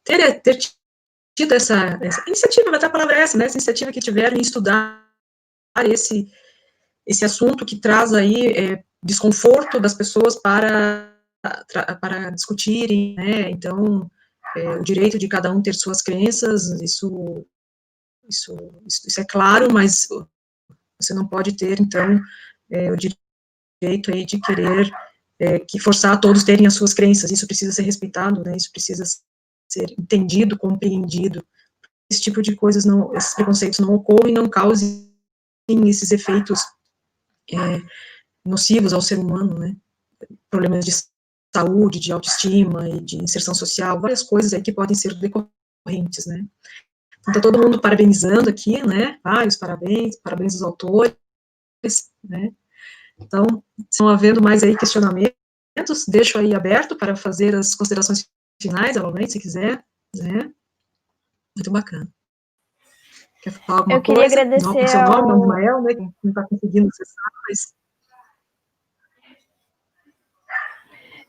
ter tido essa iniciativa, até a palavra é essa, né? Essa iniciativa que tiveram em estudar esse assunto que traz aí desconforto das pessoas para discutirem, né? Então, o direito de cada um ter suas crenças, isso é claro, mas você não pode ter, então, o direito aí de querer que forçar todos terem as suas crenças. Isso precisa ser respeitado, né? Isso precisa ser entendido, compreendido. Esse tipo de coisas, esses preconceitos não ocorrem, não causem esses efeitos nocivos ao ser humano, né? Problemas de saúde, de autoestima e de inserção social, várias coisas aí que podem ser decorrentes, né? Então, tá todo mundo parabenizando aqui, né? Vários parabéns aos autores, né? Então, se não havendo mais aí questionamentos, deixo aí aberto para fazer as considerações finais, Alonei, se quiser, né? Muito bacana. Quer falar alguma Eu queria coisa? agradecer seu nome, Ismael, né? Que não está conseguindo acessar, mas...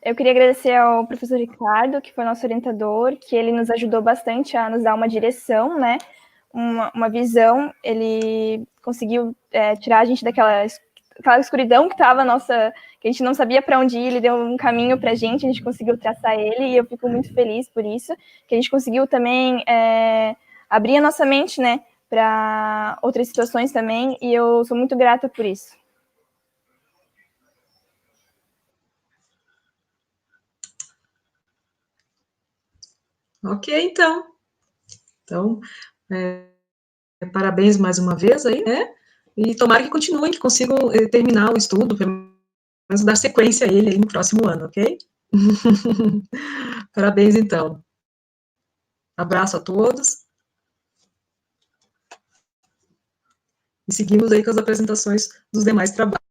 Eu queria agradecer ao professor Ricardo, que foi nosso orientador, que ele nos ajudou bastante a nos dar uma direção, né? Uma visão. Ele conseguiu tirar a gente daquela escuridão que estava que a gente não sabia para onde ir. Ele deu um caminho para a gente conseguiu traçar ele, e eu fico muito feliz por isso, que a gente conseguiu também abrir a nossa mente, né, para outras situações também, e eu sou muito grata por isso. Ok, então. Então, parabéns mais uma vez aí, né? E tomara que continuem, que consigam terminar o estudo, pelo menos dar sequência a ele aí no próximo ano, ok? Parabéns, então. Abraço a todos. E seguimos aí com as apresentações dos demais trabalhos.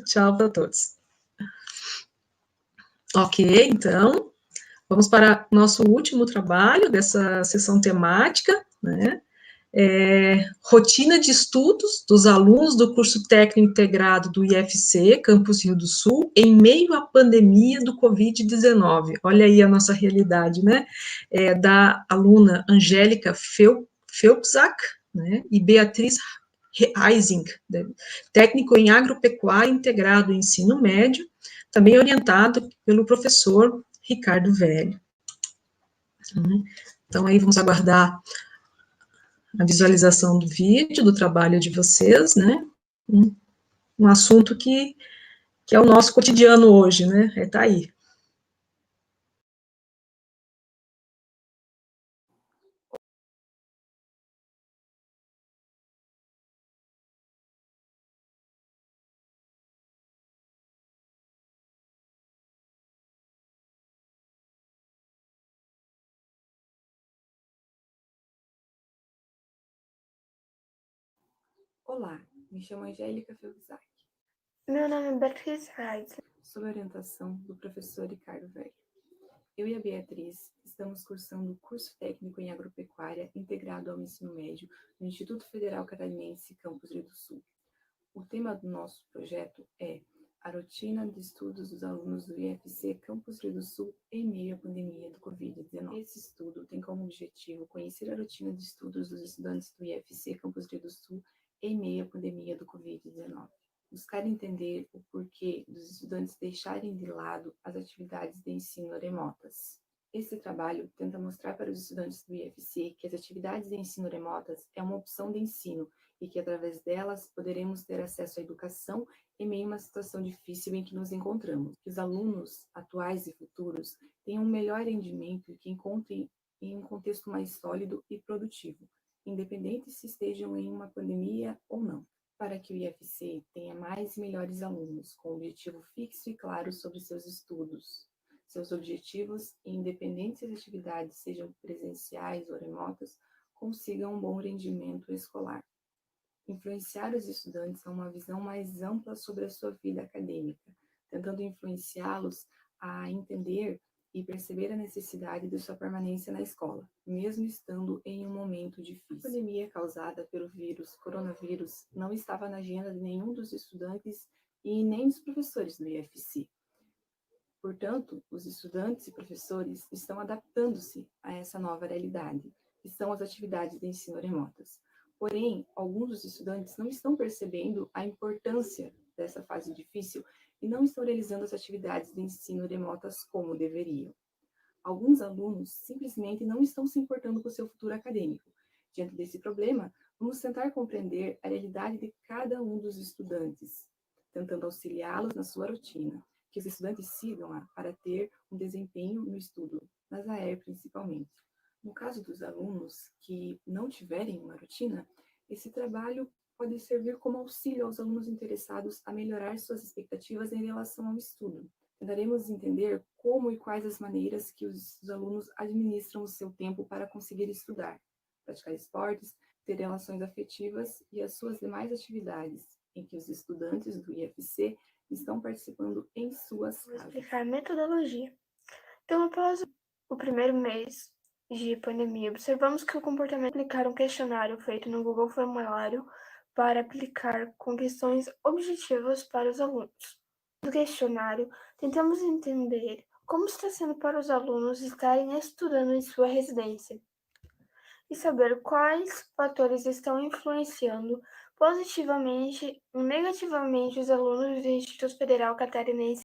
Tchau para todos. Ok, então, vamos para nosso último trabalho dessa sessão temática, né? rotina de estudos dos alunos do curso técnico integrado do IFC, Campus Rio do Sul, em meio à pandemia do Covid-19. Olha aí a nossa realidade, né? Da aluna Angélica Felpzak, né? E Beatriz Reising, técnico em agropecuária integrado ao ensino médio, também orientado pelo professor Ricardo Velho. Então, aí vamos aguardar a visualização do vídeo, do trabalho de vocês, né? Um assunto que é o nosso cotidiano hoje, né? Tá aí. Olá, me chamo Angélica Felpzak. Meu nome é Beatriz Reis. Sob a orientação do professor Ricardo Velho. Eu e a Beatriz estamos cursando o curso técnico em agropecuária integrado ao ensino médio no Instituto Federal Catarinense, Campus Rio do Sul. O tema do nosso projeto é a rotina de estudos dos alunos do IFC Campus Rio do Sul em meio à pandemia do Covid-19. Esse estudo tem como objetivo conhecer a rotina de estudos dos estudantes do IFC Campus Rio do Sul em meio à pandemia do Covid-19. Buscar entender o porquê dos estudantes deixarem de lado as atividades de ensino remotas. Esse trabalho tenta mostrar para os estudantes do IFC que as atividades de ensino remotas é uma opção de ensino e que, através delas, poderemos ter acesso à educação em meio a uma situação difícil em que nos encontramos. Que os alunos, atuais e futuros, tenham um melhor rendimento e que encontrem em um contexto mais sólido e produtivo, independente se estejam em uma pandemia ou não. Para que o IFC tenha mais e melhores alunos, com objetivo fixo e claro sobre seus estudos, seus objetivos e, independente se as atividades sejam presenciais ou remotas, consigam um bom rendimento escolar. Influenciar os estudantes a uma visão mais ampla sobre a sua vida acadêmica, tentando influenciá-los a entender e perceber a necessidade de sua permanência na escola, mesmo estando em um momento difícil. A pandemia causada pelo coronavírus não estava na agenda de nenhum dos estudantes e nem dos professores do IFC. Portanto, os estudantes e professores estão adaptando-se a essa nova realidade, que são as atividades de ensino remotas. Porém, alguns dos estudantes não estão percebendo a importância dessa fase difícil e não estão realizando as atividades de ensino remotas como deveriam. Alguns alunos simplesmente não estão se importando com o seu futuro acadêmico. Diante desse problema, vamos tentar compreender a realidade de cada um dos estudantes, tentando auxiliá-los na sua rotina, que os estudantes sigam-a para ter um desempenho no estudo, nas AER principalmente. No caso dos alunos que não tiverem uma rotina, esse trabalho pode servir como auxílio aos alunos interessados a melhorar suas expectativas em relação ao estudo. Tentaremos entender como e quais as maneiras que os alunos administram o seu tempo para conseguir estudar, praticar esportes, ter relações afetivas e as suas demais atividades, em que os estudantes do IFC estão participando em suas casas. Vou explicar a metodologia. Então, após o primeiro mês de pandemia, observamos que o comportamento aplicar um questionário feito no Google Formulário para aplicar com questões objetivas para os alunos. No questionário, tentamos entender como está sendo para os alunos estarem estudando em sua residência e saber quais fatores estão influenciando positivamente ou negativamente os alunos do Instituto Federal Catarinense